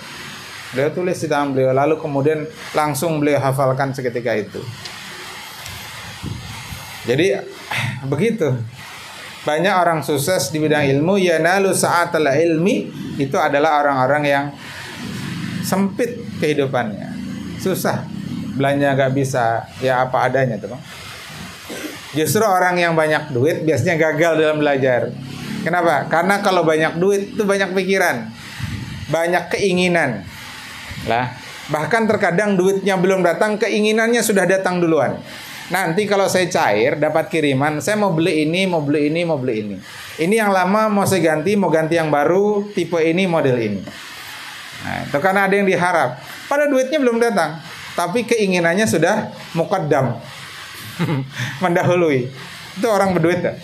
Beliau tulis di tangan beliau, lalu kemudian langsung beliau hafalkan seketika itu. Jadi begitu. Banyak orang sukses di bidang ilmu, yanalu sa'atal ilmi, itu adalah orang-orang yang sempit kehidupannya. Susah. Belanja gak bisa, ya apa adanya tuh, Bang. Justru orang yang banyak duit biasanya gagal dalam belajar. Kenapa? Karena kalau banyak duit itu banyak pikiran, banyak keinginan. Lah, bahkan terkadang duitnya belum datang, keinginannya sudah datang duluan. Nanti kalau saya cair dapat kiriman, saya mau beli ini, mau beli ini, mau beli ini. Ini yang lama mau saya ganti, mau ganti yang baru, tipe ini, model ini. Nah, itu karena ada yang diharap. Pada duitnya belum datang, tapi keinginannya sudah muqaddam. Mendahului. Itu orang berduit ya?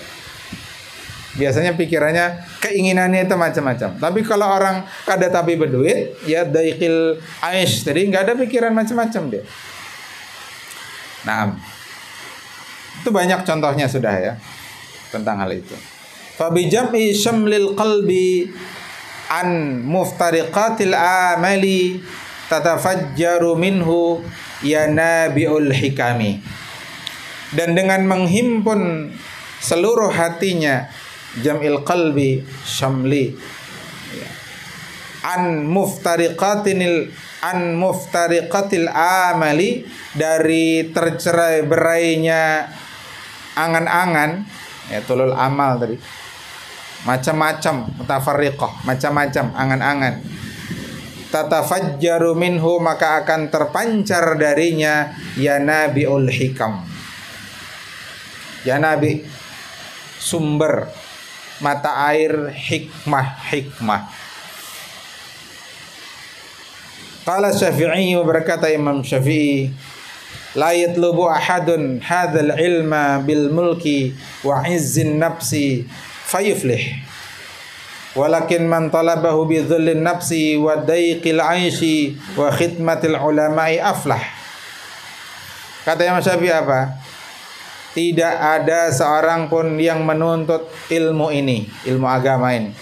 Biasanya pikirannya, keinginannya itu macam-macam. Tapi kalau orang kada tapi berduit, ya daiqil aish, jadi nggak ada pikiran macam-macam dia. Nah, itu banyak contohnya sudah ya tentang hal itu. Fa bi jam'i syamlil qalbi an muftariqatil amali tatafajjaru minhu yanabiul hikami. Dan dengan menghimpun seluruh hatinya, jam'il qalbi syamli, an muftariqatil amali, dari tercerai berainya angan-angan, ya tulul amal tadi, macam-macam, mutafarriqah, macam-macam angan-angan. Tatafajjaru minhu, maka akan terpancar darinya yanabiul hikam. Yanabi, sumber mata air hikmah. Qala Syafi'i, berkata Imam Syafi'i, la yatlubu ahadun hadzal ilma bil mulki wa izzin nafsi fayuflih, walakin man talabahu bi dhullin nafsi wa daiqil aishi wa khidmatil ulama'i aflah. Kata Imam Syafi'i apa? Tidak ada seorang pun yang menuntut ilmu ini, ilmu agama ini.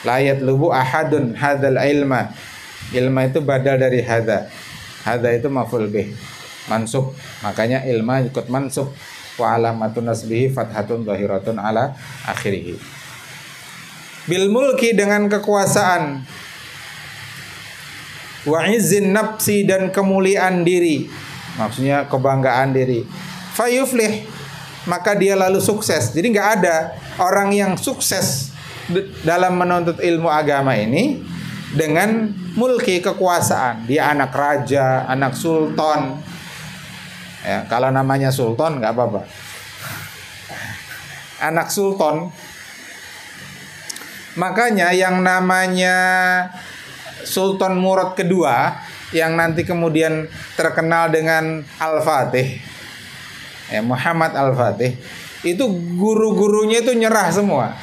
La yatlubu ahadun hadzal ilma. Ilma itu badal dari hadza. Hadza itu maf'ul bih, mansub. Makanya ilma ikut mansub. Wa alamatun nasbihi fathatun zahiratun ala akhirih. Bil mulki, dengan kekuasaan. Wa izzin nafsi, dan kemuliaan diri. Maksudnya kebanggaan diri. Fayuflih, maka dia lalu sukses. Jadi nggak ada orang yang sukses dalam menuntut ilmu agama ini dengan mulki, kekuasaan. Dia anak raja, anak sultan. Ya, kalau namanya sultan nggak apa-apa. Anak sultan. Makanya yang namanya Sultan Murad kedua, yang nanti kemudian terkenal dengan Al-Fatih, ya, Muhammad Al-Fatih, itu guru-gurunya itu nyerah semua.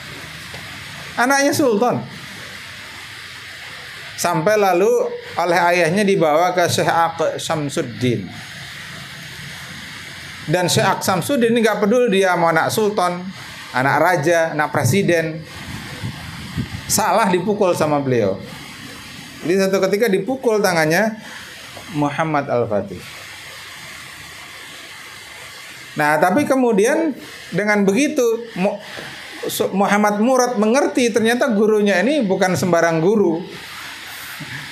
Anaknya sultan. Sampai lalu oleh ayahnya dibawa ke Syekh Aqsa Syamsuddin. Dan Syekh Aqsa Syamsuddin ini gak peduli dia mau anak sultan, anak raja, anak presiden. Salah dipukul sama beliau. Jadi satu ketika dipukul tangannya Muhammad Al-Fatih. Nah, tapi kemudian dengan begitu Muhammad Murad mengerti ternyata gurunya ini bukan sembarang guru.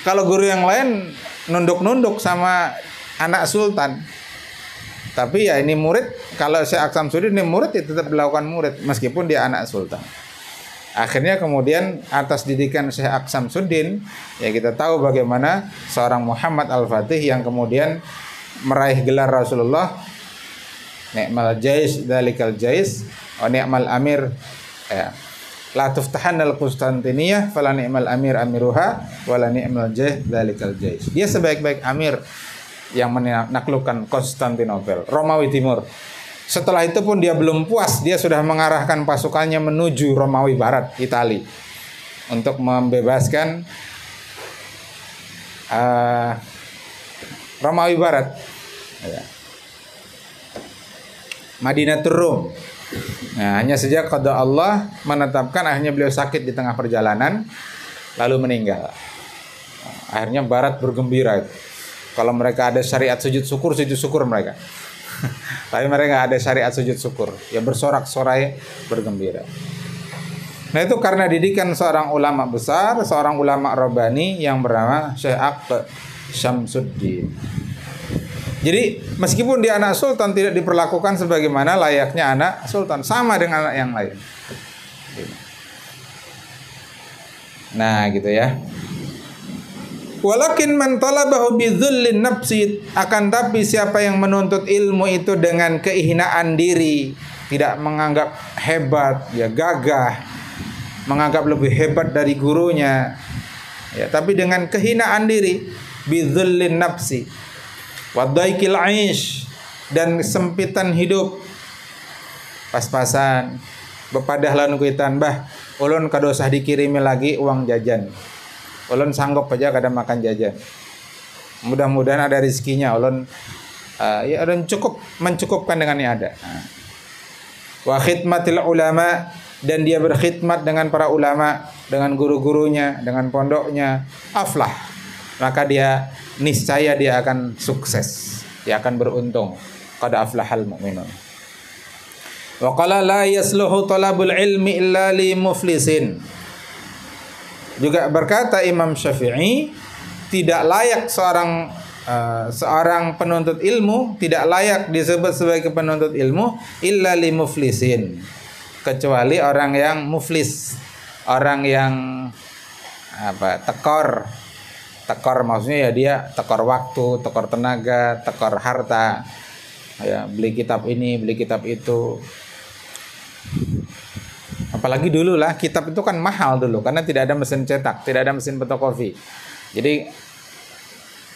Kalau guru yang lain nunduk-nunduk sama anak sultan. Tapi ya ini murid, kalau Syekh Aksamsuddin ini murid ya tetap dilakukan murid meskipun dia anak sultan. Akhirnya kemudian atas didikan Syekh Aksamsuddin ya kita tahu bagaimana seorang Muhammad Al-Fatih yang kemudian meraih gelar Rasulullah, ni'mal jais dzalikal jais wa ni'mal amir ya. La tuftahannal Qustantiniyah fala ni'mal amir amiruha wala ni'mal jais dzalikal jais. Dia sebaik-baik amir yang menaklukkan Konstantinopel, Romawi Timur. Setelah itu pun dia belum puas, dia sudah mengarahkan pasukannya menuju Romawi Barat, Italia, untuk membebaskan Romawi Barat, ya. Madinatul Rum. Nah, hanya saja qada Allah menetapkan akhirnya beliau sakit di tengah perjalanan, lalu meninggal. Akhirnya Barat bergembira. Kalau mereka ada syariat sujud syukur mereka. Tapi mereka ada syariat sujud syukur, ya bersorak-sorai bergembira. Nah itu karena didikan seorang ulama besar, seorang ulama Rabbani yang bernama Syekh Syamsuddin. Jadi meskipun dia anak sultan tidak diperlakukan sebagaimana layaknya anak sultan, sama dengan anak yang lain. Nah gitu ya. Walakin man talabahu bidzullin nafsi, akan tapi siapa yang menuntut ilmu itu dengan kehinaan diri, tidak menganggap hebat, ya gagah, menganggap lebih hebat dari gurunya, ya tapi dengan kehinaan diri, bidzullin nafsi, wadaikil aish, dan sempitan hidup, pas-pasan, bepadah lan kuitan, bah, ulun kadosah dikirimi lagi uang jajan. Ulun sanggup aja kadang makan jajan. Mudah-mudahan ada rezekinya. Ulun ya ulun cukup mencukupkan dengan yang ada. Wa khidmatil ulama, dan dia berkhidmat dengan para ulama, dengan guru-gurunya, dengan pondoknya, aflah. Maka dia niscaya dia akan sukses. Dia akan beruntung. Qad aflahal mu'minun. Wa qala la yasluhu talabul ilmi illa li muflisin. Juga berkata Imam Syafi'i, tidak layak seorang penuntut ilmu, tidak layak disebut sebagai penuntut ilmu illa li muflisin, kecuali orang yang muflis, orang yang tekor maksudnya ya dia tekor waktu, tekor tenaga, tekor harta, ya beli kitab ini, beli kitab itu. Apalagi dulu lah, kitab itu kan mahal dulu karena tidak ada mesin cetak, tidak ada mesin fotokopi. Jadi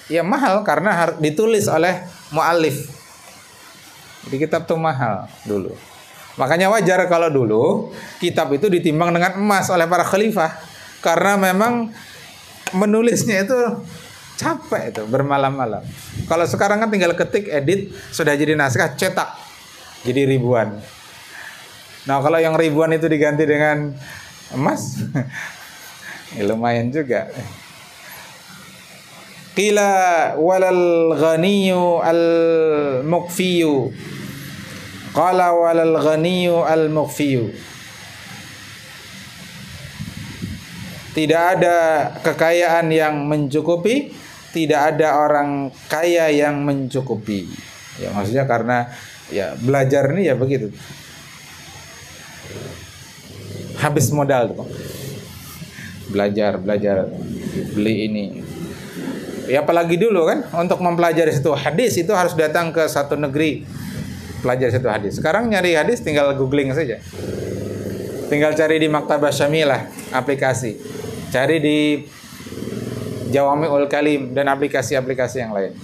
ya mahal karena ditulis oleh muallif. Jadi kitab itu mahal dulu. Makanya wajar kalau dulu kitab itu ditimbang dengan emas oleh para khalifah, karena memang menulisnya itu capek itu, bermalam-malam. Kalau sekarang kan tinggal ketik, edit, sudah jadi naskah, cetak, jadi ribuan. Nah kalau yang ribuan itu diganti dengan emas, ya lumayan juga. Qila walal ghaniyu al muqfiyu, qala walal ghaniyu al muqfiyu. Tidak ada kekayaan yang mencukupi, tidak ada orang kaya yang mencukupi. Ya maksudnya karena ya belajar ini ya begitu. Habis modal tuh. Belajar, beli ini. Ya apalagi dulu kan untuk mempelajari satu hadis itu harus datang ke satu negeri pelajari satu hadis. Sekarang nyari hadis tinggal googling saja. Tinggal cari di Maktabah Syamilah aplikasi. Cari di Jawami'ul Kalim dan aplikasi-aplikasi yang lain.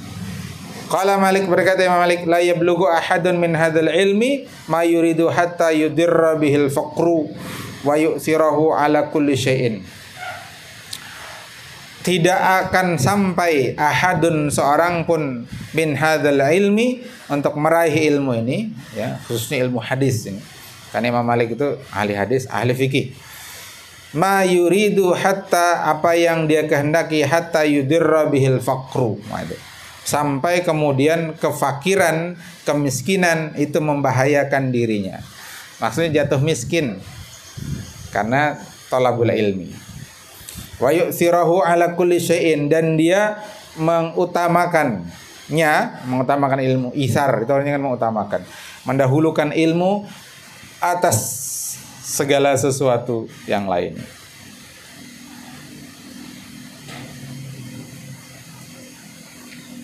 Qala Malik, berkata Imam Malik, la yablughu ahadun min hadzal ilmi ma yuridu hatta yudirra bihil faqru wa yu'sirahu ala kulli syai'in. Tidak akan sampai ahadun seorang pun min hadzal ilmi untuk meraih ilmu ini, ya, khususnya ilmu hadis ini. Karena Imam Malik itu ahli hadis, ahli fikih. Ma yuridu hatta, apa yang dia kehendaki, hatta yudirra bihil faqru. Sampai kemudian kefakiran, kemiskinan itu membahayakan dirinya. Maksudnya jatuh miskin karena talabul ilmi. Wa yu'thirahu ala kulli syai'in, dan dia mengutamakan mengutamakan ilmu. Isar itu artinya kan mengutamakan, mendahulukan ilmu atas segala sesuatu yang lain.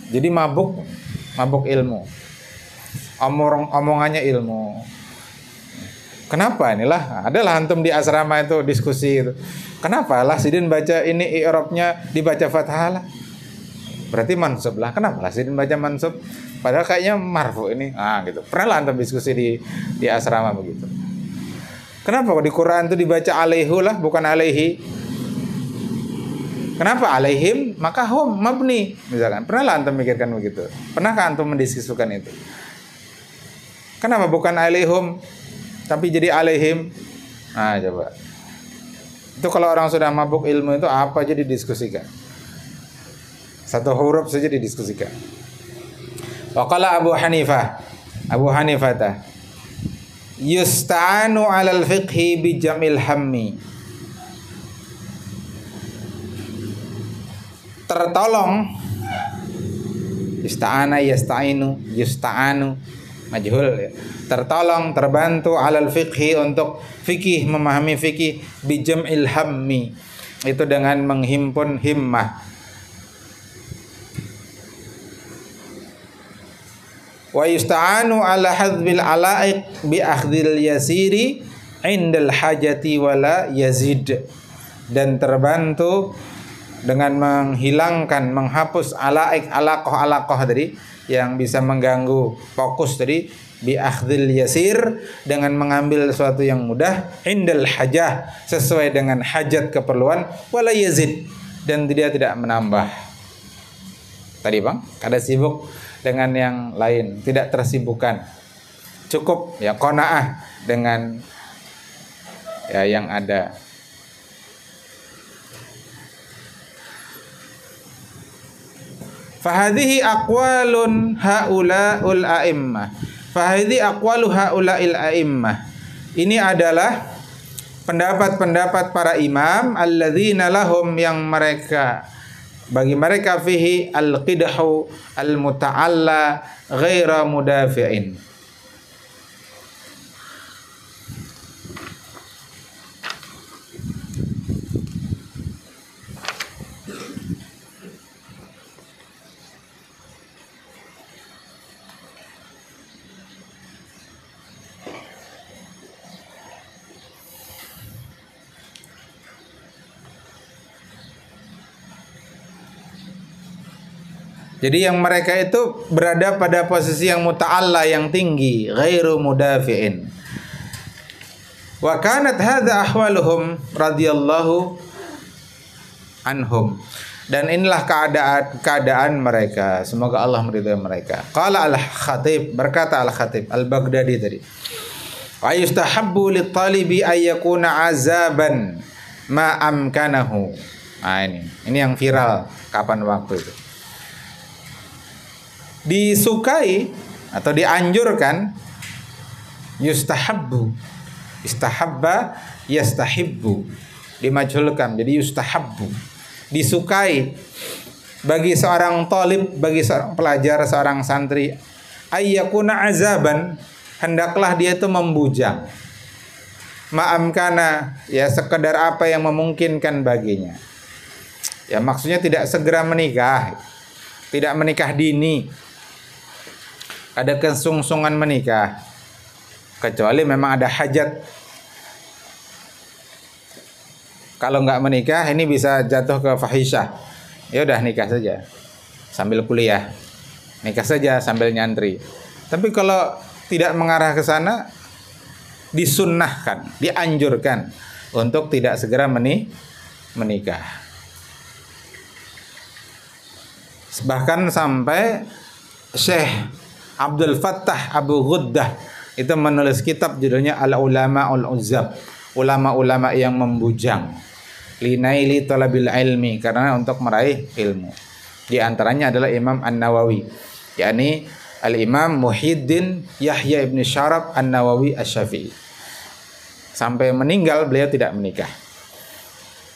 Jadi mabuk ilmu, omongannya ilmu. Kenapa inilah? Adalah antum di asrama itu diskusi itu. Kenapa lah Sidin baca ini i'rabnya dibaca fathah lah? Berarti mansub lah. Kenapa lah Sidin baca mansub? Padahal kayaknya marfu ini. Gitu. Pernah lah antum diskusi di asrama begitu. Kenapa kok di Quran itu dibaca alaihu lah, bukan alaihi? Kenapa alaihim? Maka hum mabni misalkan. Pernah lah antum mikirkan begitu? Pernahkah antum mendiskusikan itu? Kenapa bukan alaihum tapi jadi alaihim? Coba. Itu kalau orang sudah mabuk ilmu itu apa aja didiskusikan. Satu huruf saja didiskusikan. Waqala Abu Hanifah yusta'anu 'alal fiqhi bi jam'il hammi. Tertolong, ista'ana yasta'inu, yusta'anu majhul ya. Tertolong, terbantu 'alal fiqhi untuk fikih, memahami fikih, bi jam'il hammi, itu dengan menghimpun himmah. Wa yusta'anu 'ala hadzbil 'ala'iq bi akhdhil yasiri 'indal hajati wala yazid, dan terbantu dengan menghilangkan, menghapus alaqah tadi yang bisa mengganggu fokus tadi, bi akhdhil yasir, dengan mengambil sesuatu yang mudah, indal hajah, sesuai dengan hajat keperluan, wala yazid, dan dia tidak menambah. Tadi Bang, kada sibuk dengan yang lain, tidak tersibukkan. Cukup ya qanaah dengan ya yang ada. Fahadhihi aqwalun haula'ul a'immah. Fahadhihi aqwalu haula'il a'immah. Ini adalah pendapat-pendapat para imam alladzina lahum, yang mereka, bagi mereka fihi al-qidhu al-muta'alla ghaira mudafi'in. Jadi yang mereka itu berada pada posisi yang muta'alla, yang tinggi, ghairu mudafi'in. Wa kanat hadza ahwaluhum radhiyallahu anhum. Dan inilah keadaan mereka, semoga Allah meridhai mereka. Qala al-Khatib, berkata al-Khatib al-Baghdadi tadi, wa yustahabbu lit-talibi ay yakuna azaban ma amkanahu. Ini yang viral kapan waktu itu. Disukai atau dianjurkan, yustahabbu, istahabba yastahibbu, dimajhulkan jadi yustahabbu, disukai bagi seorang talib, bagi seorang pelajar, seorang santri, ayyakuna azaban, hendaklah dia itu membujang, ma'amkana, ya sekedar apa yang memungkinkan baginya. Ya maksudnya tidak segera menikah, tidak menikah dini, ada kesungsungan menikah, kecuali memang ada hajat. Kalau nggak menikah ini bisa jatuh ke fahisyah. Ya udah nikah saja sambil kuliah, nikah saja sambil nyantri. Tapi kalau tidak mengarah ke sana, disunnahkan, dianjurkan untuk tidak segera menikah. Bahkan sampai Syekh Abdul Fattah Abu Ghuddah itu menulis kitab judulnya Al-Ulama'ul Uzzab, ulama-ulama yang membujang, linaili talabil ilmi, karena untuk meraih ilmu. Di antaranya adalah Imam An-Nawawi, yakni Al-Imam Muhyiddin Yahya ibn Syaraf An-Nawawi Asy-Syafi'i. Sampai meninggal beliau tidak menikah,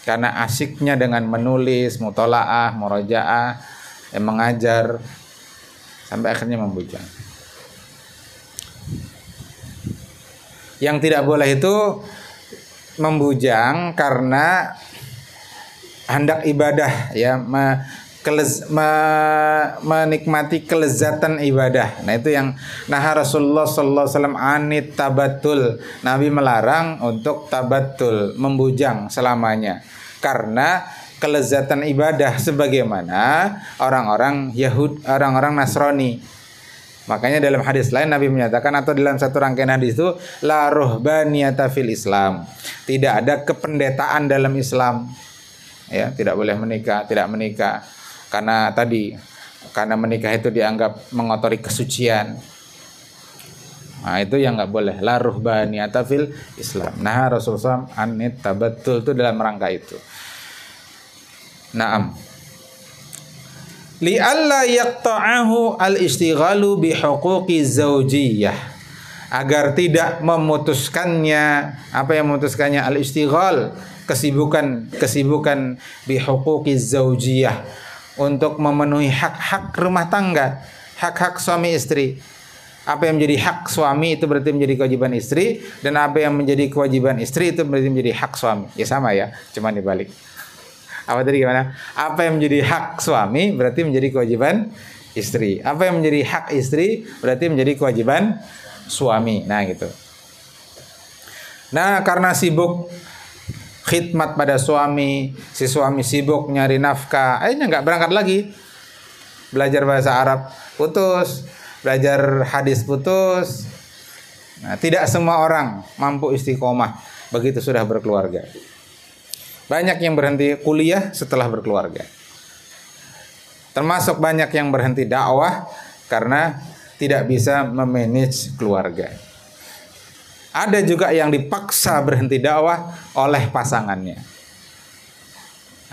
karena asyiknya dengan menulis, mutolaah, murajaah, mengajar. sampai akhirnya membujang. Yang tidak boleh itu membujang karena hendak ibadah, ya, menikmati kelezatan ibadah. Nah, itu yang Rasulullah sallallahu alaihi wasallam anit tabattul. Nabi melarang untuk tabattul, membujang selamanya. Karena kelezatan ibadah sebagaimana orang-orang orang-orang Nasrani. Makanya dalam hadis lain Nabi menyatakan, atau dalam satu rangkaian hadis itu, la ruhbaniyata fil Islam. Tidak ada kependetaan dalam Islam. Ya, tidak boleh menikah, tidak menikah. Karena menikah itu dianggap mengotori kesucian. Nah, itu yang nggak boleh. La ruhbaniyata fil Islam. Nah, Rasulullah anit tabattul itu dalam rangka itu. Naam. Li'alla yaqta'ahu al-istighalu bi huquqi zaujiyah. Agar tidak memutuskannya, apa yang memutuskannya? Al-istighal, kesibukan bi huquqi zaujiyah, untuk memenuhi hak-hak rumah tangga, hak-hak suami istri. Apa yang menjadi hak suami itu berarti menjadi kewajiban istri, dan apa yang menjadi kewajiban istri itu berarti menjadi hak suami. Ya sama ya, cuma dibalik. Apa tadi gimana? Apa yang menjadi hak suami berarti menjadi kewajiban istri. Apa yang menjadi hak istri berarti menjadi kewajiban suami. Nah, gitu. Nah, karena sibuk khidmat pada suami, si suami sibuk nyari nafkah, akhirnya nggak berangkat lagi. Belajar bahasa Arab putus, belajar hadis putus. Nah, tidak semua orang mampu istiqomah begitu sudah berkeluarga. Banyak yang berhenti kuliah setelah berkeluarga. Termasuk banyak yang berhenti dakwah karena tidak bisa memanage keluarga. Ada juga yang dipaksa berhenti dakwah oleh pasangannya.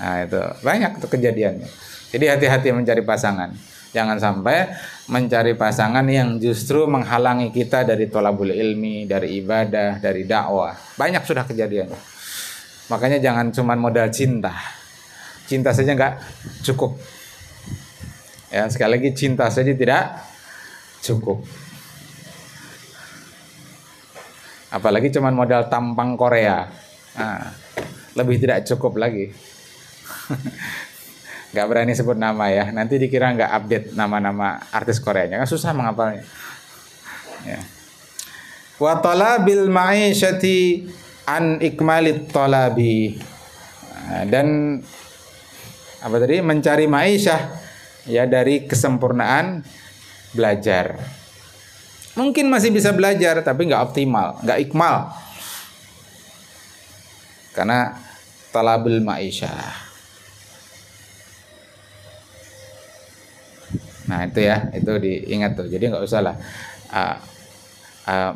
Nah, itu banyak tuh kejadiannya. Jadi hati-hati mencari pasangan. Jangan sampai mencari pasangan yang justru menghalangi kita dari thalabul ilmi, dari ibadah, dari dakwah. Banyak sudah kejadiannya. Makanya jangan cuma modal cinta. Cinta saja nggak cukup. Ya, sekali lagi cinta saja tidak cukup. Apalagi cuma modal tampang Korea. Nah, lebih tidak cukup lagi. Nggak berani sebut nama ya. Nanti dikira nggak update nama-nama artis Koreanya. Kan susah menghafalnya. Ya. Wa talabil ma'isyati an ikmalit talabi. Dan apa tadi? Mencari ma'isyah, ya, dari kesempurnaan belajar. Mungkin masih bisa belajar tapi nggak optimal, nggak ikmal. Karena talabul ma'isyah. Nah, itu ya, itu diingat tuh. Jadi nggak usah lah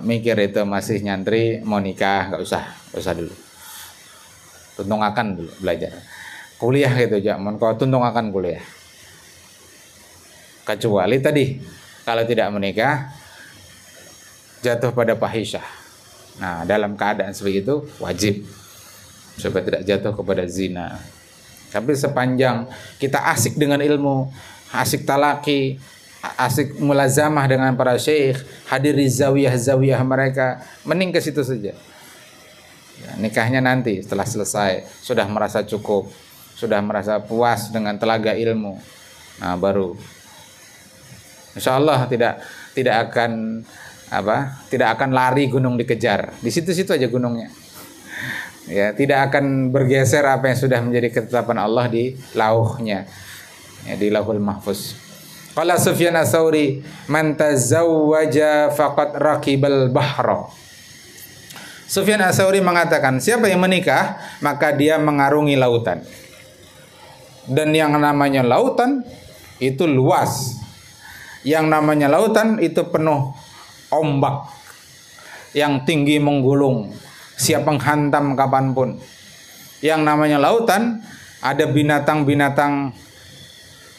mikir itu masih nyantri mau nikah, nggak usah dulu. Tuntung akan dulu belajar. Kuliah gitu aja, kau tuntung akan kuliah. Kecuali tadi kalau tidak menikah jatuh pada fahisyah. Nah, dalam keadaan seperti itu wajib supaya tidak jatuh kepada zina. Tapi sepanjang kita asik dengan ilmu, asik talaki, asik mulazamah dengan para syekh, hadir di zawiyah mereka, mending ke situ saja. Ya, nikahnya nanti setelah selesai, sudah merasa cukup, sudah merasa puas dengan telaga ilmu. Nah, baru insya Allah tidak akan lari gunung dikejar. Di situ-situ aja gunungnya. Ya, tidak akan bergeser apa yang sudah menjadi ketetapan Allah di lauhnya. Ya, di Lauhul Mahfuz. Qala Sufyan Ats-Tsauri, man tazawwaja faqad raqibal bahra. Sufyan Ats-Tsauri mengatakan, siapa yang menikah maka dia mengarungi lautan. Dan yang namanya lautan itu luas. Yang namanya lautan itu penuh ombak yang tinggi menggulung, siap menghantam kapanpun. Yang namanya lautan ada binatang-binatang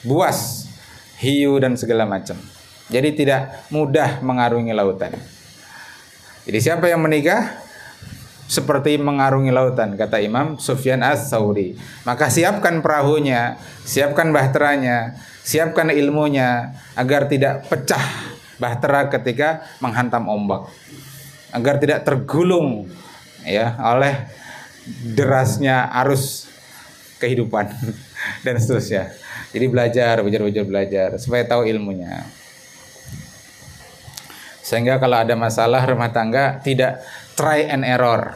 buas, hiu dan segala macam. Jadi tidak mudah mengarungi lautan. Jadi siapa yang menikah seperti mengarungi lautan, kata Imam Sufyan Ats-Tsauri. Maka siapkan perahunya, siapkan bahteranya, Siapkan ilmunya agar tidak pecah bahtera ketika menghantam ombak, agar tidak tergulung ya oleh derasnya arus kehidupan dan seterusnya. Jadi belajar supaya tahu ilmunya. Sehingga kalau ada masalah rumah tangga tidak try and error.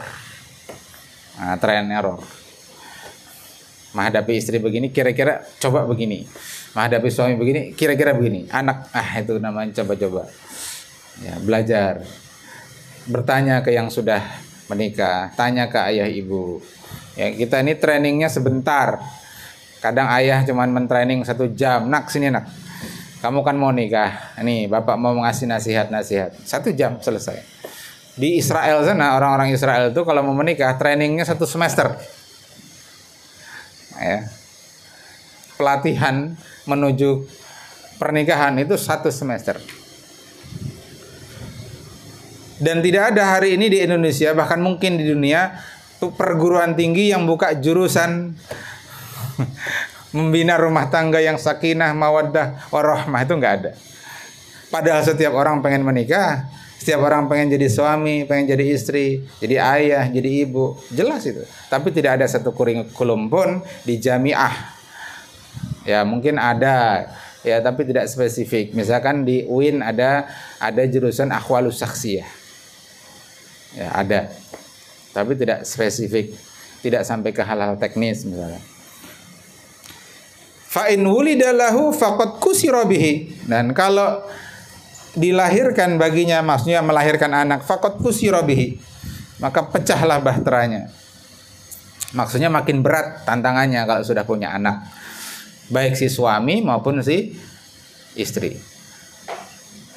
Nah, try and error. Menghadapi istri begini kira-kira coba begini. Menghadapi suami begini kira-kira begini. Anak itu namanya coba-coba. Ya, belajar. Bertanya ke yang sudah menikah, tanya ke ayah ibu. Ya, kita ini trainingnya sebentar. Kadang ayah cuman mentraining 1 jam. Nak sini nak. Kamu kan mau nikah. Nih bapak mau ngasih nasihat-nasihat. 1 jam selesai. Di Israel sana orang-orang Israel itu kalau mau menikah trainingnya 1 semester. Ya. Pelatihan menuju pernikahan itu 1 semester. Dan tidak ada hari ini di Indonesia, bahkan mungkin di dunia, perguruan tinggi yang buka jurusan membina rumah tangga yang sakinah, mawaddah, warahmah, itu nggak ada. Padahal setiap orang pengen menikah, setiap orang pengen jadi suami, pengen jadi istri, jadi ayah, jadi ibu, jelas itu. Tapi tidak ada satu kurikulum pun di jamiah. Ya mungkin ada, ya tapi tidak spesifik. Misalkan di UIN ada jurusan akhwalus saksiyah. Ya ada, tapi tidak spesifik, tidak sampai ke hal-hal teknis misalnya. Fa in wulida lahu faqad kusira bihi. Dan kalau dilahirkan baginya, maksudnya melahirkan anak, faqad kusira bihi, maka pecahlah bahteranya. Maksudnya makin berat tantangannya kalau sudah punya anak, baik si suami maupun si istri.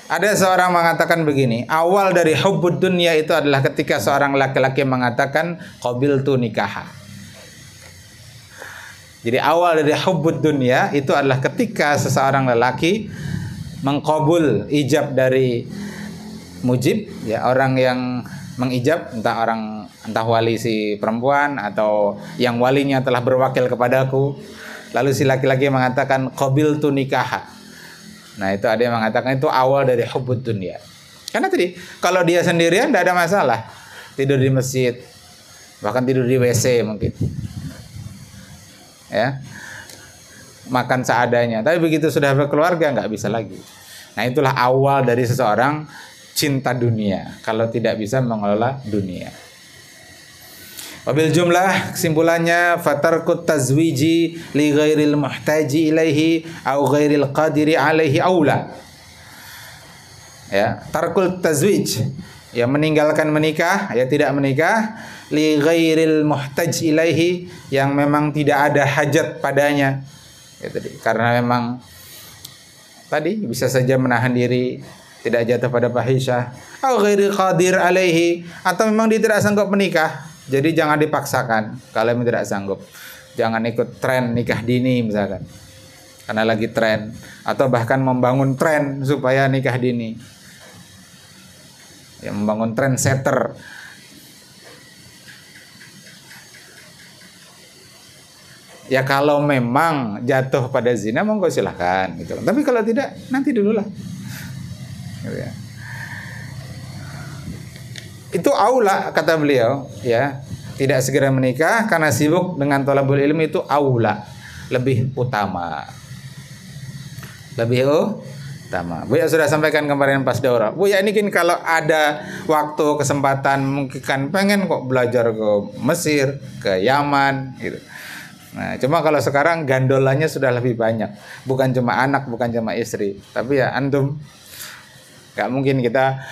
Ada seorang mengatakan begini, awal dari hubbud dunya itu adalah ketika seorang laki-laki mengatakan qabiltu nikaha. Jadi awal dari hubbud dunya itu adalah ketika seseorang lelaki mengqabul ijab dari mujib, ya orang yang mengijab, entah wali si perempuan atau yang walinya telah berwakil kepadaku. Lalu si laki-laki mengatakan qabiltu nikaha. Nah, itu ada yang mengatakan itu awal dari hubbud dunya. Karena tadi kalau dia sendirian tidak ada masalah. Tidur di masjid, bahkan tidur di WC mungkin. Ya. Makan seadanya. Tapi begitu sudah berkeluarga nggak bisa lagi. Nah, itulah awal dari seseorang cinta dunia kalau tidak bisa mengelola dunia. Wabil jumlah, kesimpulannya fatarkut tazwiji li ghairil muhtaji ilaihi au ghairil qadiri alaihi aula. Ya, tarkul tazwij, ya meninggalkan menikah, ya tidak menikah, li ghairil muhtaj ilaihi, yang memang tidak ada hajat padanya. Ya, tadi karena memang tadi bisa saja menahan diri, tidak jatuh pada fahisyah, au ghairil qadir alaihi, atau memang dia tidak sanggup menikah. Jadi jangan dipaksakan kalau yang tidak sanggup. Jangan ikut tren nikah dini misalkan, karena lagi tren, atau bahkan membangun tren supaya nikah dini. Ya, membangun tren setter. Ya kalau memang jatuh pada zina monggo silahkan gitu. Tapi kalau tidak nanti dululah. Gitu ya. Itu aula kata beliau, ya. Tidak segera menikah karena sibuk dengan thalabul ilmi itu aula, lebih utama. Lebih utama. Buya sudah sampaikan kemarin pas daurah. Buya ini kan kalau ada waktu kesempatan mungkin kan pengen kok belajar ke Mesir, ke Yaman gitu. Nah, cuma kalau sekarang gandolannya sudah lebih banyak. Bukan cuma anak, bukan cuma istri, tapi ya antum. Gak mungkin kita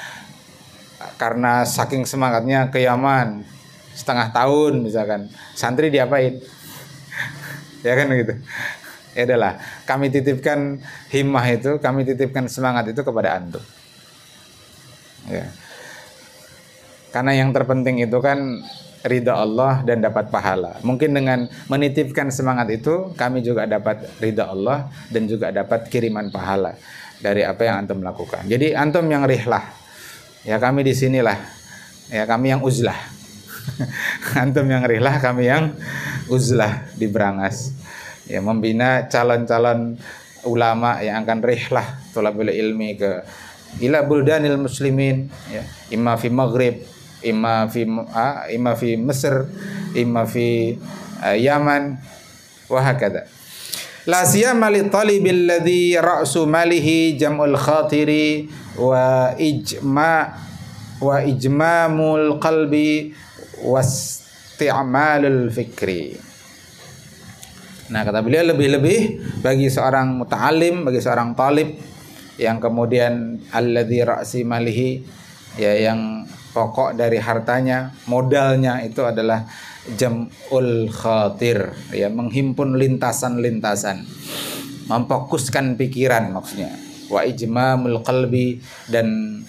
karena saking semangatnya ke Yaman setengah tahun misalkan, santri diapain? Ya kan gitu. Ya adalah, kami titipkan himmah itu, kami titipkan semangat itu kepada antum. Ya. Karena yang terpenting itu kan ridha Allah dan dapat pahala. Mungkin dengan menitipkan semangat itu, kami juga dapat ridha Allah dan juga dapat kiriman pahala dari apa yang antum lakukan. Jadi antum yang rihlah, ya kami di sinilah, ya kami yang uzlah. Antum yang rihlah, kami yang uzlah di Brangas. Ya membina calon-calon ulama yang akan rihlah thalabul ilmi ke ila buldanil muslimin, ya, imma fi Maghrib, imma fi Mesir, imma fi Yaman, wa hakadha. La siyama li talibil ladzi ra'su malihi jam'ul khatiri wa ijmamul qalbi wasti'malul fikri. Nah, kata beliau, lebih-lebih bagi seorang muta'alim, bagi seorang talib yang kemudian alladzi ra'si malihi, ya, yang pokok dari hartanya, modalnya itu adalah jam'ul khatir, ya, menghimpun lintasan-lintasan, memfokuskan pikiran maksudnya, wa ijmamul qalbi, dan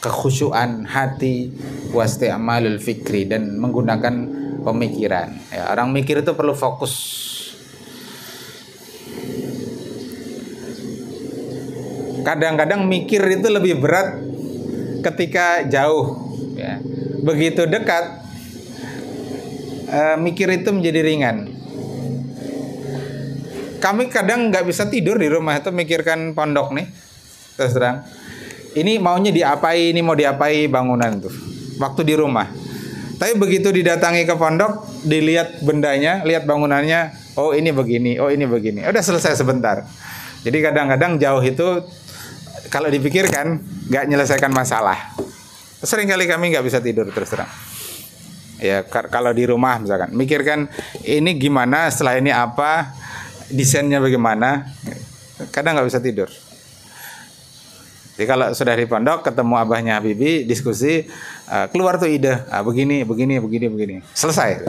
kekhusyuan hati, wasti'malul fikri, dan menggunakan pemikiran. Ya, orang mikir itu perlu fokus. Kadang-kadang mikir itu lebih berat ketika jauh, ya. Begitu dekat, mikir itu menjadi ringan. Kami kadang nggak bisa tidur di rumah itu mikirkan pondok nih, terus terang. Ini maunya diapai, ini mau diapai bangunan tuh waktu di rumah. Tapi begitu didatangi ke pondok, dilihat bendanya, lihat bangunannya, oh ini begini, oh ini begini. Udah selesai sebentar. Jadi kadang-kadang jauh itu kalau dipikirkan nggak menyelesaikan masalah. Sering kali kami nggak bisa tidur terus terang. Ya, kalau di rumah misalkan, mikirkan ini gimana, setelah ini apa, desainnya bagaimana, kadang nggak bisa tidur. Jadi kalau sudah di pondok, ketemu abahnya Habibie, diskusi, keluar tuh ide, begini, selesai.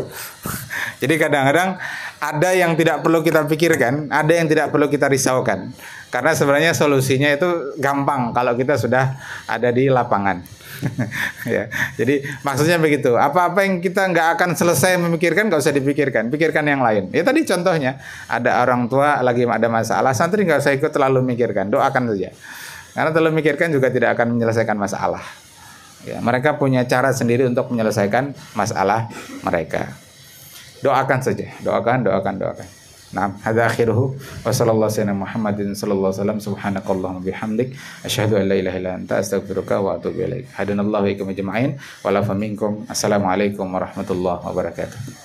Jadi kadang-kadang ada yang tidak perlu kita pikirkan, ada yang tidak perlu kita risaukan, karena sebenarnya solusinya itu gampang kalau kita sudah ada di lapangan. Ya, jadi maksudnya begitu. Apa-apa yang kita nggak akan selesai memikirkan, nggak usah dipikirkan, pikirkan yang lain. Ya tadi contohnya, ada orang tua lagi ada masalah, santri nggak usah ikut terlalu mikirkan, doakan saja. Karena terlalu mikirkan juga tidak akan menyelesaikan masalah. Ya, mereka punya cara sendiri untuk menyelesaikan masalah mereka. Doakan saja, doakan. Nah, hadza akhiruhu wa sallallahu alaihi Muhammadin sallallahu alaihi wasallam subhanakallahumma bihamdik asyhadu an la ilaha illa anta astaghfiruka wa atubu ilaik. Hadanallahu wa iyyakum ajma'in wa la faminkum. Assalamualaikum warahmatullahi wabarakatuh.